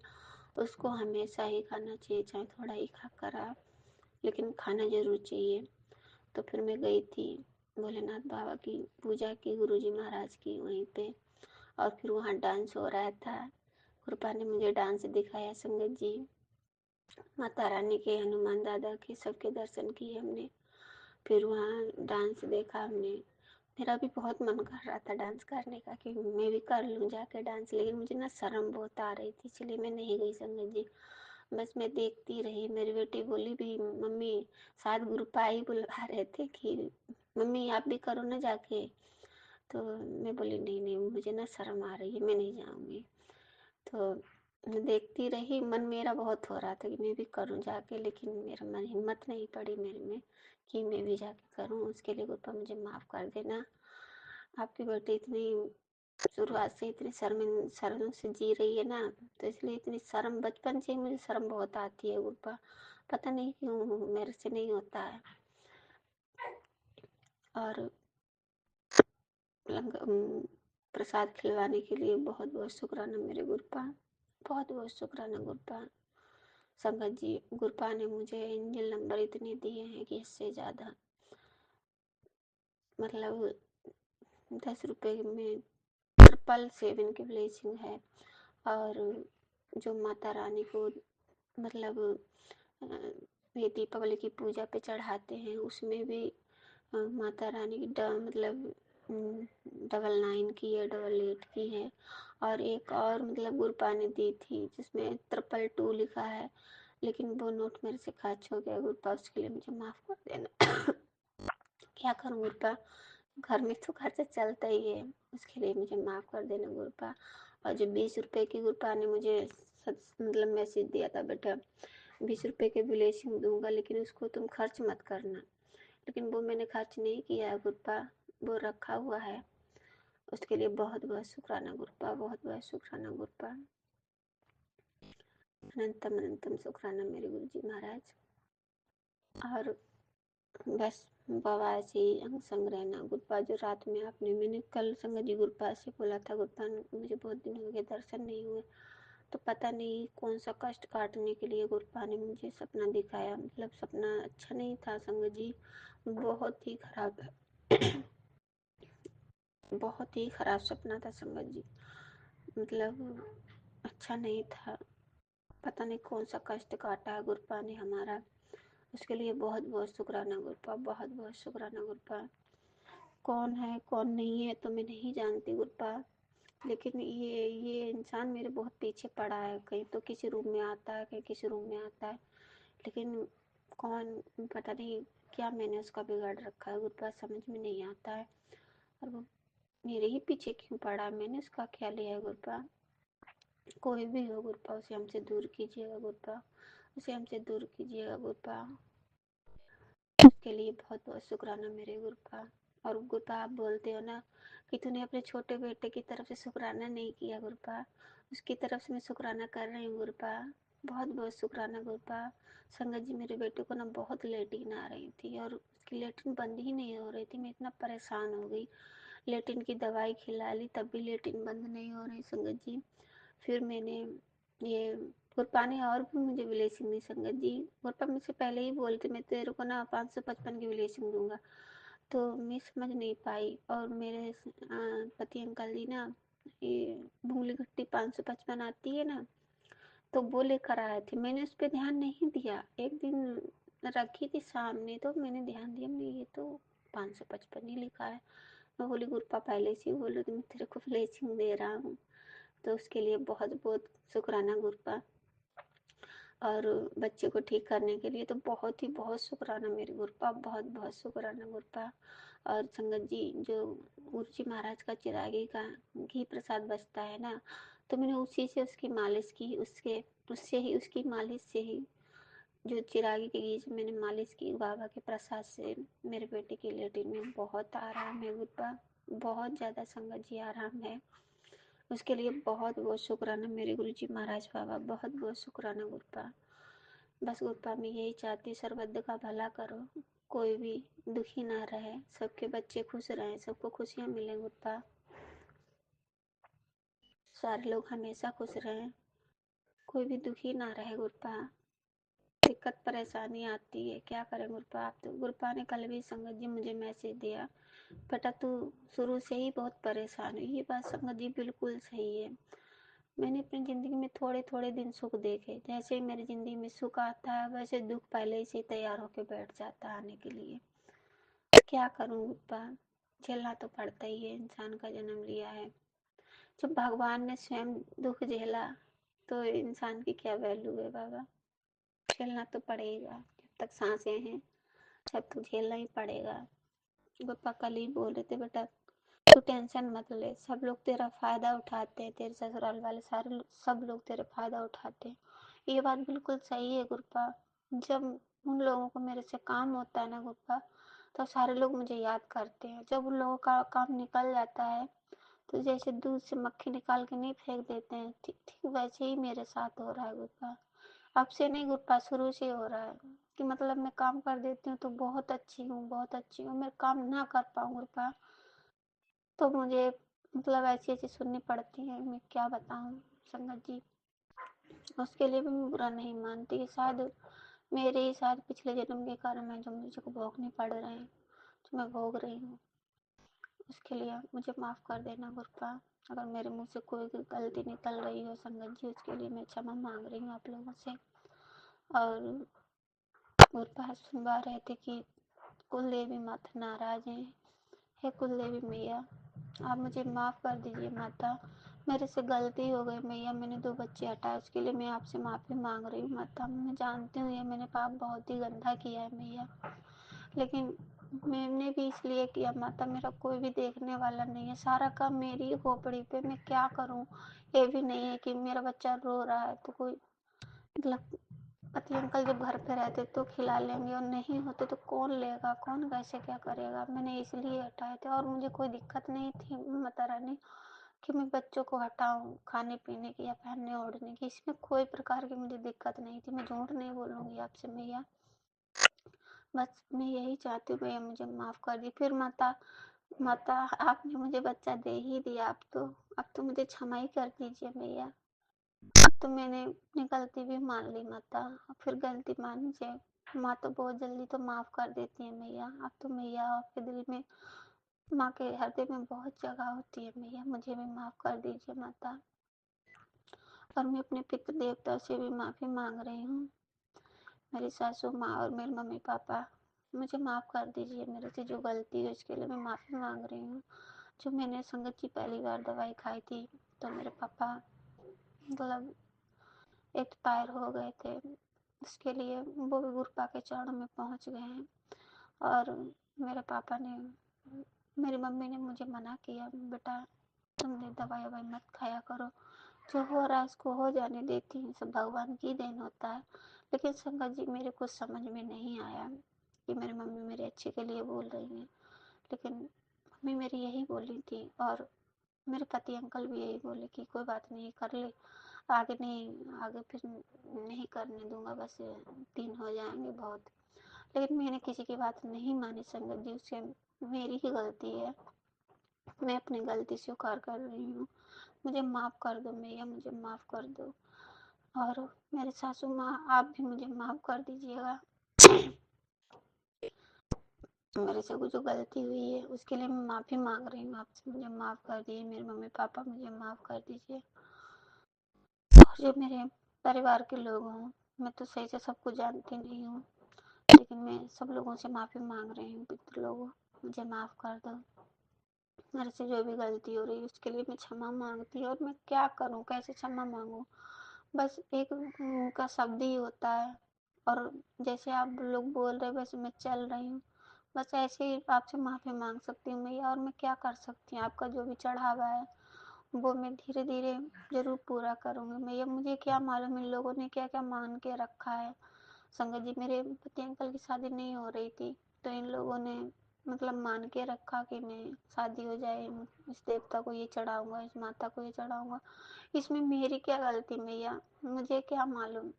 उसको हमेशा ही खाना चाहिए, चाहे थोड़ा ही खा कर आप, लेकिन खाना जरूर चाहिए। तो फिर मैं गई थी भोलेनाथ बाबा की पूजा की, गुरुजी महाराज की वहीं पे। और फिर वहाँ डांस हो रहा था। कृपा ने मुझे डांस दिखाया संगत जी। माता रानी के, हनुमान दादा के, सबके दर्शन किए हमने। फिर वहाँ डांस देखा हमने। मेरा भी बहुत मन कर रहा था डांस करने का कि मैं भी कर लूँ जाके डांस, लेकिन मुझे ना शर्म बहुत आ रही थी, इसलिए मैं नहीं गई संगत जी। बस मैं देखती रही। मेरी बेटी बोली भी, मम्मी शायद गुरुपा ही बुला रहे थे कि मम्मी आप भी करो ना जाके। तो मैं बोली नहीं नहीं, मुझे ना शर्म आ रही है, मैं नहीं जाऊँगी। तो मैं देखती रही। मन मेरा बहुत हो रहा था कि मैं भी करूं जाके, लेकिन मेरा मन हिम्मत नहीं पड़ी मेरे में कि मैं भी जाके करूं। उसके लिए गुरुपा मुझे माफ़ कर देना। आपकी बेटी इतनी शुरुआत से इतनी शर्म से जी रही है ना, तो इसलिए इतनी शर्म बचपन से ही मुझे शर्म बहुत आती है गुरुपा, पता नहीं क्यों मेरे से नहीं होता है। और प्रसाद खिलवाने के लिए बहुत बहुत शुक्राना मेरे गुरुपा, बहुत बहुत शुक्राना गुरुपा। संगत जी, गुरुपा ने मुझे एंजल नंबर इतने दिए हैं कि इससे ज़्यादा, मतलब 10 रुपये में 777 की ब्लेसिंग है। और जो माता रानी को मतलब ये दीपावली की पूजा पे चढ़ाते हैं, उसमें भी माता रानी की मतलब 999 की है, 88 की है। और एक और मतलब गुरुपा ने दी थी जिसमें 222 लिखा है, लेकिन वो नोट मेरे से खर्च हो गया गुरुपा, उसके लिए मुझे माफ़ कर देना। क्या करूँ गुरुपा, घर में तो खर्चा चलता ही है, उसके लिए मुझे माफ़ कर देना गुरुपा। और जो 20 रुपए की गुरुपा ने मुझे मतलब मैसेज दिया था, बेटा 20 रुपए के ब्लेसिंग दूंगा लेकिन उसको तुम खर्च मत करना, लेकिन वो मैंने खर्च नहीं किया है गुरुपा, वो रखा हुआ है। उसके लिए बहुत बहुत शुक्राना गुरुपा, बहुत बहुत शुक्राना गुरुपा, अनंतम अनंतम शुक्राना मेरे गुरु जी महाराज। और बस बाबा ऐसे ही अंग संग रहना गुरुपा। जो रात में आपने, मैंने कल संगत जी गुरुपा से बोला था, गुरुपा मुझे बहुत दिन हो गए दर्शन नहीं हुए, तो पता नहीं कौन सा कष्ट काटने के लिए गुरुपा ने मुझे सपना दिखाया। मतलब सपना अच्छा नहीं था संगत जी, बहुत ही खराब बहुत ही खराब सपना था संगत जी, मतलब अच्छा नहीं था। पता नहीं कौन सा कष्ट काटा है गुरुपा ने हमारा, उसके लिए बहुत बहुत शुक्राना गुरुपा, बहुत बहुत शुक्राना गुरुपा। कौन है कौन नहीं है तो मैं नहीं जानती गुरुपा, लेकिन ये इंसान मेरे बहुत पीछे पड़ा है, कहीं तो किसी रूम में आता है, कहीं किसी रूम में आता है, लेकिन कौन पता नहीं क्या मैंने उसका बिगाड़ रखा है गुरुपा, समझ में नहीं आता है। और वो मेरे ही पीछे क्यों पड़ा है, मैंने उसका क्या लिया है गुरुपा। कोई भी हो गुरुपा, उसे हमसे दूर कीजिएगा गुरुपा, उसे हमसे दूर कीजिएगा गुरुपा। उसके लिए बहुत बहुत शुक्राना मेरे गुरुपा। और गुरुपा आप बोलते हो ना कि तूने अपने छोटे बेटे की तरफ से शुक्राना नहीं किया गुरुपा, उसकी तरफ से मैं शुक्राना कर रही हूँ गुरुपा, बहुत बहुत शुक्राना गुरुपा। संगत जी मेरे बेटे को ना बहुत लेटिन आ रही थी और उसकी लेटिन बंद ही नहीं हो रही थी, मैं इतना परेशान हो गई। लेटिन की दवाई खिला ली तब भी लेटिन बंद नहीं हो रही संगत जी। फिर मैंने ये गुरपा ने और भी मुझे ब्लेसिंग दी संगत जी। गुरपा मुझसे पहले ही बोलते मैं तेरे को ना 555 की ब्लेसिंग दूंगा, तो मैं समझ नहीं पाई। और मेरे पति अंकल जी ना ये मूंगली घट्टी 555 आती है ना, तो वो लेकर आए थे, मैंने उस पर ध्यान नहीं दिया। एक दिन रखी थी सामने तो मैंने ध्यान दिया, मैं ये तो 555 ही लिखा है। मैं बोली गुरपा पहले से ही बोलो तो मैं तेरे को ब्लेसिंग दे रहा हूँ, तो उसके लिए बहुत बहुत शुक्राना गुरुपा। और बच्चे को ठीक करने के लिए तो बहुत ही बहुत शुक्राना मेरे गुरुपा, बहुत बहुत शुक्राना गुरुपा। और संगत जी जो गुरु जी महाराज का चिरागी का घी प्रसाद बचता है ना, तो मैंने उसी से उसकी मालिश की, उससे ही उसकी मालिश से ही जो चिरागी के घी से मैंने मालिश की बाबा के प्रसाद से मेरे बेटे की लेटिन में बहुत आराम है गुरुपा, बहुत ज़्यादा संगत जी आराम है। उसके लिए बहुत बहुत शुक्राना मेरे गुरु जी महाराज बाबा, बहुत बहुत शुक्राना गुरुपा। बस गुरुपा मैं यही चाहती, सर्वद का भला करो, कोई भी दुखी ना रहे, सबके बच्चे खुश रहें, सबको खुशियाँ मिलें गुरुपा, सारे लोग हमेशा खुश रहें, कोई भी दुखी ना रहे गुरुपा। दिक्कत परेशानी आती है, क्या करें गुरुपा। आप तो गुरुपा ने कल भी संगत जी मुझे मैसेज दिया, बेटा तू शुरू से ही बहुत परेशान है। ये बात संगत जी बिल्कुल सही है। मैंने अपनी ज़िंदगी में थोड़े थोड़े दिन सुख देखे, जैसे ही मेरी ज़िंदगी में सुख आता है वैसे दुख पहले से ही तैयार होकर बैठ जाता है आने के लिए। क्या करूं गुप्पा, झेलना तो पड़ता ही है, इंसान का जन्म लिया है। जब भगवान ने स्वयं दुख झेला तो इंसान की क्या वैल्यू है बाबा। झेलना तो पड़ेगा, जब तक सांसें हैं तब तो झेलना ही पड़ेगा। गुप्पा कल ही बोल रहे थे बेटा तू टेंशन मत ले, सब लोग तेरा फायदा उठाते हैं, तेरे ससुराल वाले सारे सब लोग तेरा फायदा उठाते हैं। ये बात बिल्कुल सही है गुरुपा। जब उन लोगों को मेरे से काम होता है ना गुरुपा, तो सारे लोग मुझे याद करते हैं। जब उन लोगों का काम निकल जाता है तो जैसे दूध से मक्खी निकाल के नहीं फेंक देते हैं, ठीक ठीक वैसे ही मेरे साथ हो रहा है गुरुपा। अब से नहीं गुरुपा, शुरू से हो रहा है कि मतलब मैं काम कर देती हूँ तो बहुत अच्छी हूँ, बहुत अच्छी हूँ, मैं काम ना कर पाऊँ गुरुपा तो मुझे मतलब ऐसी ऐसी सुननी पड़ती है, मैं क्या बताऊँ संगत जी। उसके लिए भी मैं बुरा नहीं मानती, शायद मेरे ही शायद पिछले जन्म के कारण मैं जो मुझे को भोगने पड़ रहे हैं, जो मैं भोग रही हूँ, उसके लिए मुझे माफ़ कर देना गुरुपा। अगर मेरे मुँह से कोई गलती निकल रही हो संगत जी, उसके लिए मैं क्षमा मांग रही हूँ आप लोगों से। और गुरुपा सुनवा रहे थे कि कुल देवी माता नाराज हैं। हे कुल देवी मैया, आप मुझे माफ़ कर दीजिए माता, मेरे से गलती हो गई मैया, मैंने 2 बच्चे हटाए, उसके लिए मैं आपसे माफ़ी मांग रही हूँ माता। मैं जानती हूँ ये मैंने पाप बहुत ही गंदा किया है मैया, लेकिन मैंने भी इसलिए किया माता, मेरा कोई भी देखने वाला नहीं है, सारा काम मेरी ही खोपड़ी पे, मैं क्या करूँ? ये भी नहीं है कि मेरा बच्चा रो रहा है तो कोई मतलब पति अंकल जब घर पे रहते तो खिला लेंगे, और नहीं होते तो कौन लेगा, कौन कैसे क्या करेगा? मैंने इसलिए हटाए थे, और मुझे कोई दिक्कत नहीं थी माता रानी कि मैं बच्चों को हटाऊं खाने पीने की या पहनने ओढ़ने की, इसमें कोई प्रकार की मुझे दिक्कत नहीं थी। मैं झूठ नहीं बोलूंगी आपसे मैया, बस मैं यही चाहती हूँ मैया, मुझे माफ़ कर दी। फिर माता माता आपने मुझे बच्चा दे ही दिया, अब तो मुझे क्षमा ही कर दीजिए मैया। अब तो मैंने अपनी गलती भी मान ली माता, अब फिर गलती माननी चाहिए। माँ तो बहुत जल्दी तो माफ़ कर देती है मैया। अब तो मैया आपके दिल में, माँ के हृदय में बहुत जगह होती है मैया, मुझे भी माफ़ कर दीजिए माता। और मैं अपने पितृ देवता से भी माफ़ी मांग रही हूँ, मेरी सासू माँ और मेरे मम्मी पापा, मुझे माफ़ कर दीजिए। मेरे से जो गलती है उसके लिए मैं माफ़ी मांग रही हूँ। जो मैंने संगत जी पहली बार दवाई खाई थी तो मेरे पापा मतलब एक्सपायर हो गए थे, उसके लिए वो भी गुरुपा के चरणों में पहुँच गए हैं। और मेरे पापा ने, मेरी मम्मी ने मुझे मना किया, बेटा तुमने दवाई ववाई मत खाया करो, जो हो रहा है उसको हो जाने देती हूँ, सब भगवान की देन होता है। लेकिन संगत जी मेरे कुछ समझ में नहीं आया कि मेरी मम्मी मेरे अच्छे के लिए बोल रही हैं, लेकिन मम्मी मेरी यही बोली थी, और मेरे पति अंकल भी यही बोले कि कोई बात नहीं कर ले, आगे नहीं, आगे फिर नहीं करने दूंगा, बस 3 हो जाएंगे बहुत। लेकिन मैंने किसी की बात नहीं मानी संगत जी, उससे मेरी ही गलती है, मैं अपनी गलती स्वीकार कर रही हूँ, मुझे माफ़ कर दो मैया, मुझे माफ़ कर दो। और मेरे सासू माँ आप भी मुझे माफ़ कर दीजिएगा। मेरे से जो गलती हुई है उसके लिए मैं माफ़ी मांग रही हूँ आपसे, मुझे माफ़ कर दीजिए। मेरे मम्मी पापा मुझे माफ़ कर दीजिए। और जो मेरे परिवार के लोग हों, मैं तो सही से सबको जानती नहीं हूँ, लेकिन मैं सब लोगों से माफ़ी मांग रही हूँ। पितृ लोगों मुझे माफ़ कर दो, मेरे से जो भी गलती हो रही है उसके लिए मैं क्षमा मांगती हूँ। और मैं क्या करूँ, कैसे क्षमा मांगूँ? बस एक उनका शब्द ही होता है, और जैसे आप लोग बोल रहे वैसे मैं चल रही हूँ, बस ऐसे ही आपसे माफ़ी मांग सकती हूँ मैया। और मैं क्या कर सकती हूँ? आपका जो भी चढ़ावा है वो मैं धीरे धीरे जरूर पूरा करूँगी मैया। मुझे क्या मालूम इन लोगों ने क्या क्या मान के रखा है। संगत जी मेरे पति अंकल की शादी नहीं हो रही थी, तो इन लोगों ने मतलब मान के रखा कि मैं शादी हो जाए, इस देवता को ये चढ़ाऊंगा, इस माता को ये चढ़ाऊंगा। इसमें मेरी क्या गलती मैया, मुझे क्या मालूम?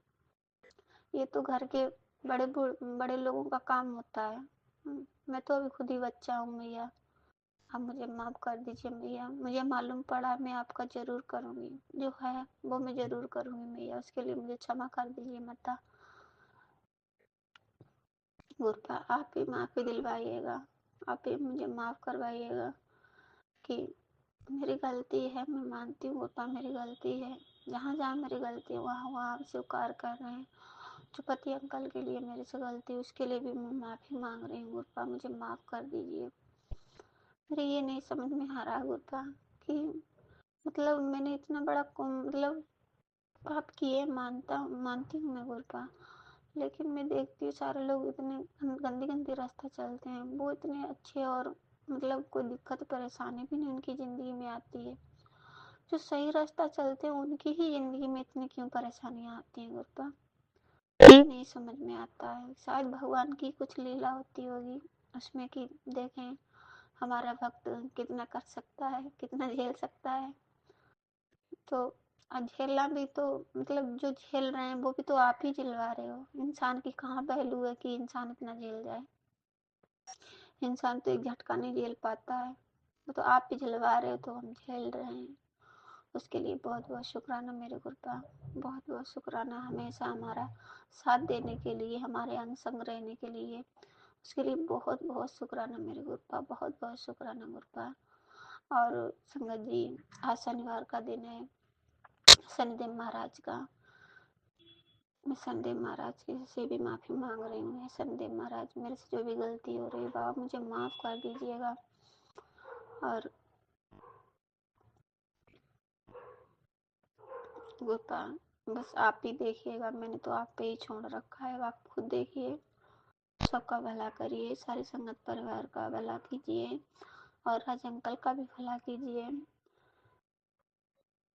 ये तो घर के बड़े लोगों का काम होता है। मैं तो अभी खुद ही बच्चा हूँ मैया, आप मुझे माफ़ कर दीजिए मैया। मुझे मालूम पड़ा, मैं आपका ज़रूर करूँगी, जो है वो मैं ज़रूर करूँगी मैया, उसके लिए मुझे क्षमा कर दीजिए माता। गुरपा आप ही माफ़ी दिलवाइएगा, आप ही मुझे माफ़ करवाइएगा कि मेरी गलती है, मैं मानती हूँ गुरपा मेरी गलती है। जहाँ जहाँ मेरी गलती है वहाँ वहाँ आप स्वीकार कर रहे हैं। जो पति अंकल के लिए मेरे से गलती, उसके लिए भी मैं माफ़ी मांग रही हूँ गुरपा, मुझे माफ़ कर दीजिए। मेरे ये नहीं समझ में आ रहा गुरपा कि मतलब मैंने इतना बड़ा मतलब पाप किए, मानती हूँ मैं गुरपा, लेकिन मैं देखती हूँ सारे लोग इतने गंदी गंदी रास्ता चलते हैं, वो इतने अच्छे, और मतलब कोई दिक्कत परेशानी भी नहीं उनकी ज़िंदगी में आती है। जो सही रास्ता चलते हैं उनकी ही ज़िंदगी में इतनी क्यों परेशानियाँ आती हैं गुरपा, ये नहीं समझ में आता है। शायद भगवान की कुछ लीला होती होगी उसमें कि देखें हमारा भक्त कितना कर सकता है, कितना झेल सकता है। तो झेलना भी तो मतलब जो झेल रहे हैं वो भी तो आप ही झेलवा रहे हो। इंसान की कहाँ पहलू है कि इंसान इतना झेल जाए? इंसान तो एक झटका नहीं झेल पाता है, वो तो आप ही झेलवा रहे हो, तो हम झेल रहे हैं। उसके लिए बहुत बहुत शुक्राना मेरे गुरपा, बहुत बहुत शुक्राना हमेशा हमारा साथ देने के लिए, हमारे अंग संग रहने के लिए, उसके लिए बहुत बहुत शुक्राना मेरे गुरपा, बहुत बहुत शुक्राना गुरपा। और संगत जी आज शनिवार का दिन है, शनिदेव महाराज का, मैं शनिदेव महाराज से भी माफ़ी मांग रही हूँ। शनिदेव महाराज मेरे से जो भी गलती हो रही है बाबा मुझे माफ़ कर दीजिएगा। और गुरपा बस आप ही देखिएगा, मैंने तो आप पे ही छोड़ रखा है, आप खुद देखिए, सबका भला करिए, सारी संगत परिवार का भला कीजिए और राज अंकल का भी भला कीजिए।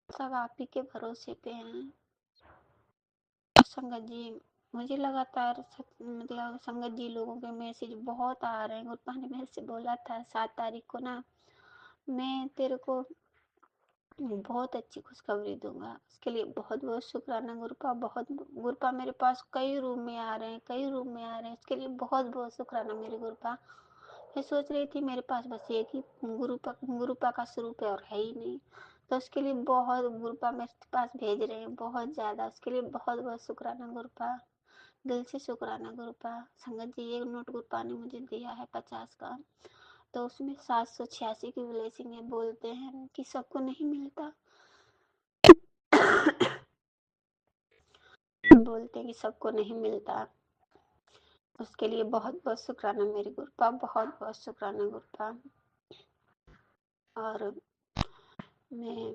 सब आप ही के भरोसे पे हैं। संगत जी, मुझे लगातार मतलब संगत जी लोगों के मैसेज बहुत आ रहे हैं। गुरपा ने मेरे से बोला था 7 तारीख को ना मैं तेरे को बहुत अच्छी खुशखबरी दूंगा, उसके लिए बहुत बहुत शुक्राना गुरपा। बहुत गुरपा मेरे पास कई रूम में आ रहे हैं, कई रूम में आ रहे हैं, उसके लिए बहुत बहुत शुक्राना मेरे गुरपा। मैं सोच रही थी मेरे पास बस एक ही गुरुपा का स्वरूप है और है ही नहीं, तो उसके लिए बहुत गुरुपा मेरे पास भेज रहे हैं बहुत ज़्यादा, उसके लिए बहुत बहुत शुक्राना गुरुपा, दिल से शुक्राना गुरुपा। संगत जी एक नोट गुरुपा ने मुझे दिया है 50 का, तो उसमें 786 की ब्लेसिंग है। बोलते हैं कि सबको नहीं मिलता बोलते हैं कि सबको नहीं मिलता, उसके लिए बहुत बहुत शुक्राना मेरे गुरुपा, बहुत बहुत शुक्राना गुरुपा। और मैं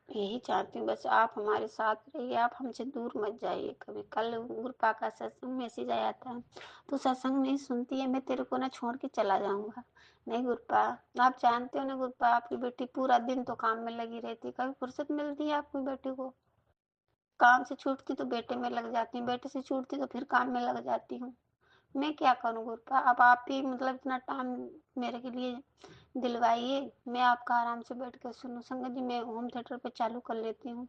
यही चाहती हूँ बस आप हमारे साथ रहिए, आप हमसे दूर मत जाइए कभी। कल गुरपा का सत्संग मैसेज आया था, तो सत्संग नहीं सुनती है, मैं तेरे को ना छोड़ के चला जाऊंगा। नहीं गुरपा, आप जानते हो ना गुरपा, आपकी बेटी पूरा दिन तो काम में लगी रहती, कभी फुर्सत मिलती है आपकी बेटी को? काम से छूटती तो बेटे में लग जाती हूँ, बेटे से छूटती तो फिर काम में लग जाती हूँ। मैं क्या करूँ गुरपा? अब आप ही मतलब इतना टाइम मेरे के लिए दिलवाइए, मैं आपका आराम से बैठ कर सुनूँ। संगत जी मैं होम थिएटर पे चालू कर लेती हूँ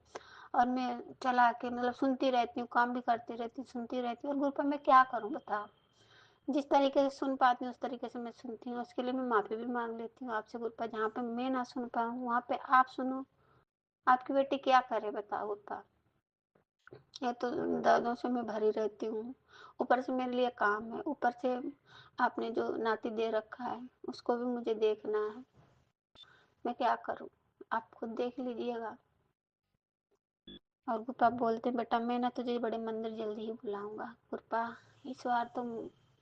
और मैं चला के मतलब सुनती रहती हूँ, काम भी करती रहती हूँ, सुनती रहती हूँ। और गुरपा मैं क्या करूँ बताओ? जिस तरीके से सुन पाती हूँ उस तरीके से मैं सुनती हूँ, उसके लिए मैं माफ़ी भी मांग लेती हूँ आपसे गुरपा। जहाँ पे मैं ना सुन पाऊँ वहाँ पे आप सुनो, आपकी बेटी क्या करे बताओ गुरपा? या तो दर्दों से मैं भरी रहती हूँ, ऊपर से मेरे लिए काम है, ऊपर से आपने जो नाती दे रखा है उसको भी मुझे देखना है। मैं क्या करूँ? आप खुद देख लीजिएगा। और गुरपा बोलते बेटा मैं ना तुझे बड़े मंदिर जल्दी ही बुलाऊंगा। गुरपा इस बार तो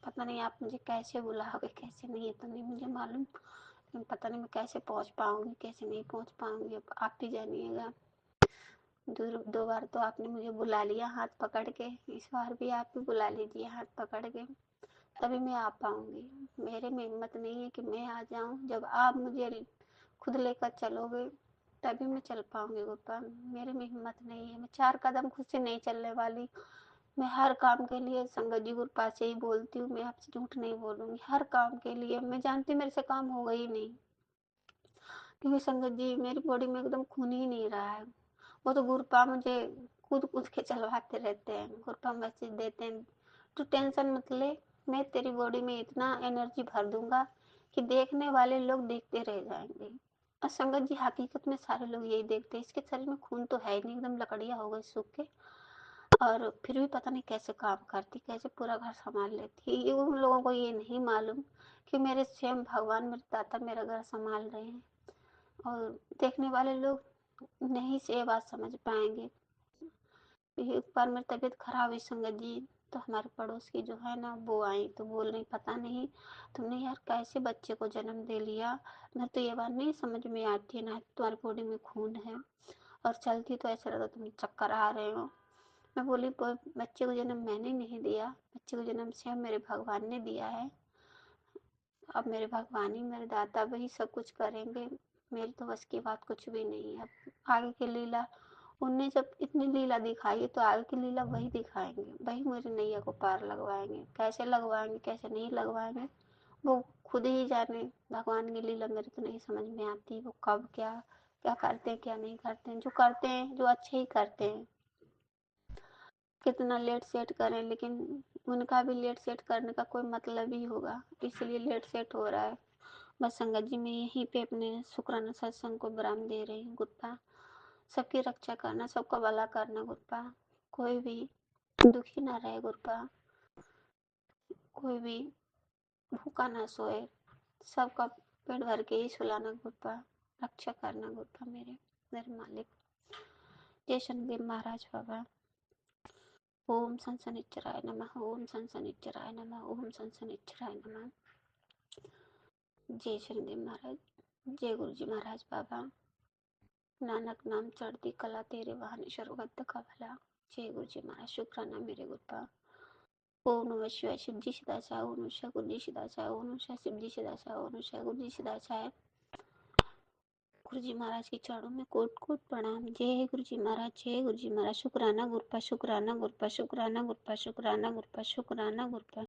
पता नहीं आप मुझे कैसे बुलाओगे, कैसे नहीं ये तो नहीं मुझे मालूम, लेकिन पता नहीं मैं कैसे पहुँच पाऊंगी, कैसे नहीं पहुँच पाऊंगी, अब आप ही जानिएगा। दो बार तो आपने मुझे बुला लिया हाथ पकड़ के, इस बार भी आप ही बुला लीजिए हाथ पकड़ के, तभी मैं आ पाऊंगी। मेरे में हिम्मत नहीं है कि मैं आ जाऊं, जब आप मुझे खुद लेकर चलोगे तभी मैं चल पाऊंगी गुरपा। मेरे में हिम्मत नहीं है, मैं 4 कदम खुद से नहीं चलने वाली। मैं हर काम के लिए संगत जी गुरपा से ही बोलती हूँ, मैं आपसे झूठ नहीं बोलूंगी। हर काम के लिए मैं जानती हूँ मेरे से काम होगा ही नहीं, क्योंकि संगत जी मेरी बॉडी में एकदम खून ही नहीं रहा है। वो तो गुरपा मुझे कूद कूद के चलवाते रहते हैं, गुरपा मैसेज देते हैं तू टेंशन मत ले, मैं तेरी बॉडी में इतना एनर्जी भर दूंगा कि देखने वाले लोग देखते रह जाएंगे। और संगत जी हकीकत में सारे लोग यही देखते हैं, इसके शरीर में खून तो है ही नहीं, एकदम लकड़ियाँ हो गई सूख के, और फिर भी पता नहीं कैसे काम करती, कैसे पूरा घर संभाल लेती है। ये उन लोगों को ये नहीं मालूम कि मेरे स्वयं भगवान मेरे दाता मेरा घर संभाल रहे हैं, और देखने वाले लोग नहीं से ये बात समझ पाएंगे। एक बार मेरी तबीयत खराब हुई संगत जी, तो हमारे पड़ोस की जो है ना वो आई तो बोल रही पता नहीं तुमने यार कैसे बच्चे को जन्म दे लिया, मेरे तो ये बात नहीं समझ में आती है, ना तुम्हारी बॉडी में खून है और चलती तो ऐसा लगा तुम चक्कर आ रहे हो। मैं बोली बच्चे को जन्म मैंने नहीं दिया, बच्चे को जन्म स्वयं मेरे भगवान ने दिया है। अब मेरे भगवान ही मेरे दाता वही सब कुछ करेंगे, मेरी तो बस की बात कुछ भी नहीं है। अब आगे की लीला उनने जब इतनी लीला दिखाई है तो आगे की लीला वही दिखाएंगे, वही मेरी नैया को पार लगवाएंगे। कैसे लगवाएंगे कैसे नहीं लगवाएंगे वो खुद ही जाने। भगवान की लीला मेरे तो नहीं समझ में आती, वो कब क्या क्या करते हैं क्या नहीं करते हैं। जो करते हैं जो अच्छे ही करते हैं, कितना लेट सेट करें, लेकिन उनका भी लेट सेट करने का कोई मतलब ही होगा, इसलिए लेट सेट हो रहा है। बस संगत जी मैं यहीं पे अपने शुक्राना सत्संग को विराम दे रही हूँ गुरपा। सबकी रक्षा करना, सबका भला करना गुरपा, कोई भी दुखी ना रहे गुरपा, कोई भी भूखा ना सोए, सबका पेट भर के ही सुलाना गुरपा, रक्षा करना गुरपा मेरे मालिक। जय शनिदेव महाराज बाबा। ओम संसनिचराय नमः, ओम संसनिचराय नमः, ओम संसनिचराय नमः। जय शनिदेव महाराज, जय गुरु जी महाराज बाबा। नानक नाम चढ़ती कला तेरे बहाने सर्वगत का भला। जय गुरु जी महाराज। शुक्राना मेरे गुरपा। ओम नमः शिवाय। शिव जी सदाचार। ओम नमः शिवाय। गुरु जी सदाचार। ओम नमः शिवाय। शिव जी सदाचार। ओम नमः शिवाय। गुरु जी सदाचार। गुरु जी महाराज के चरणों में कोट कोट प्रणाम। जय गुरु जी महाराज। जय गुरु जी महाराज। शुक्राना गुरपा। शुक्राना गुरपा। शुक्राना गुरपा। शुक्राना गुरपा। शुक्राना गुरपा।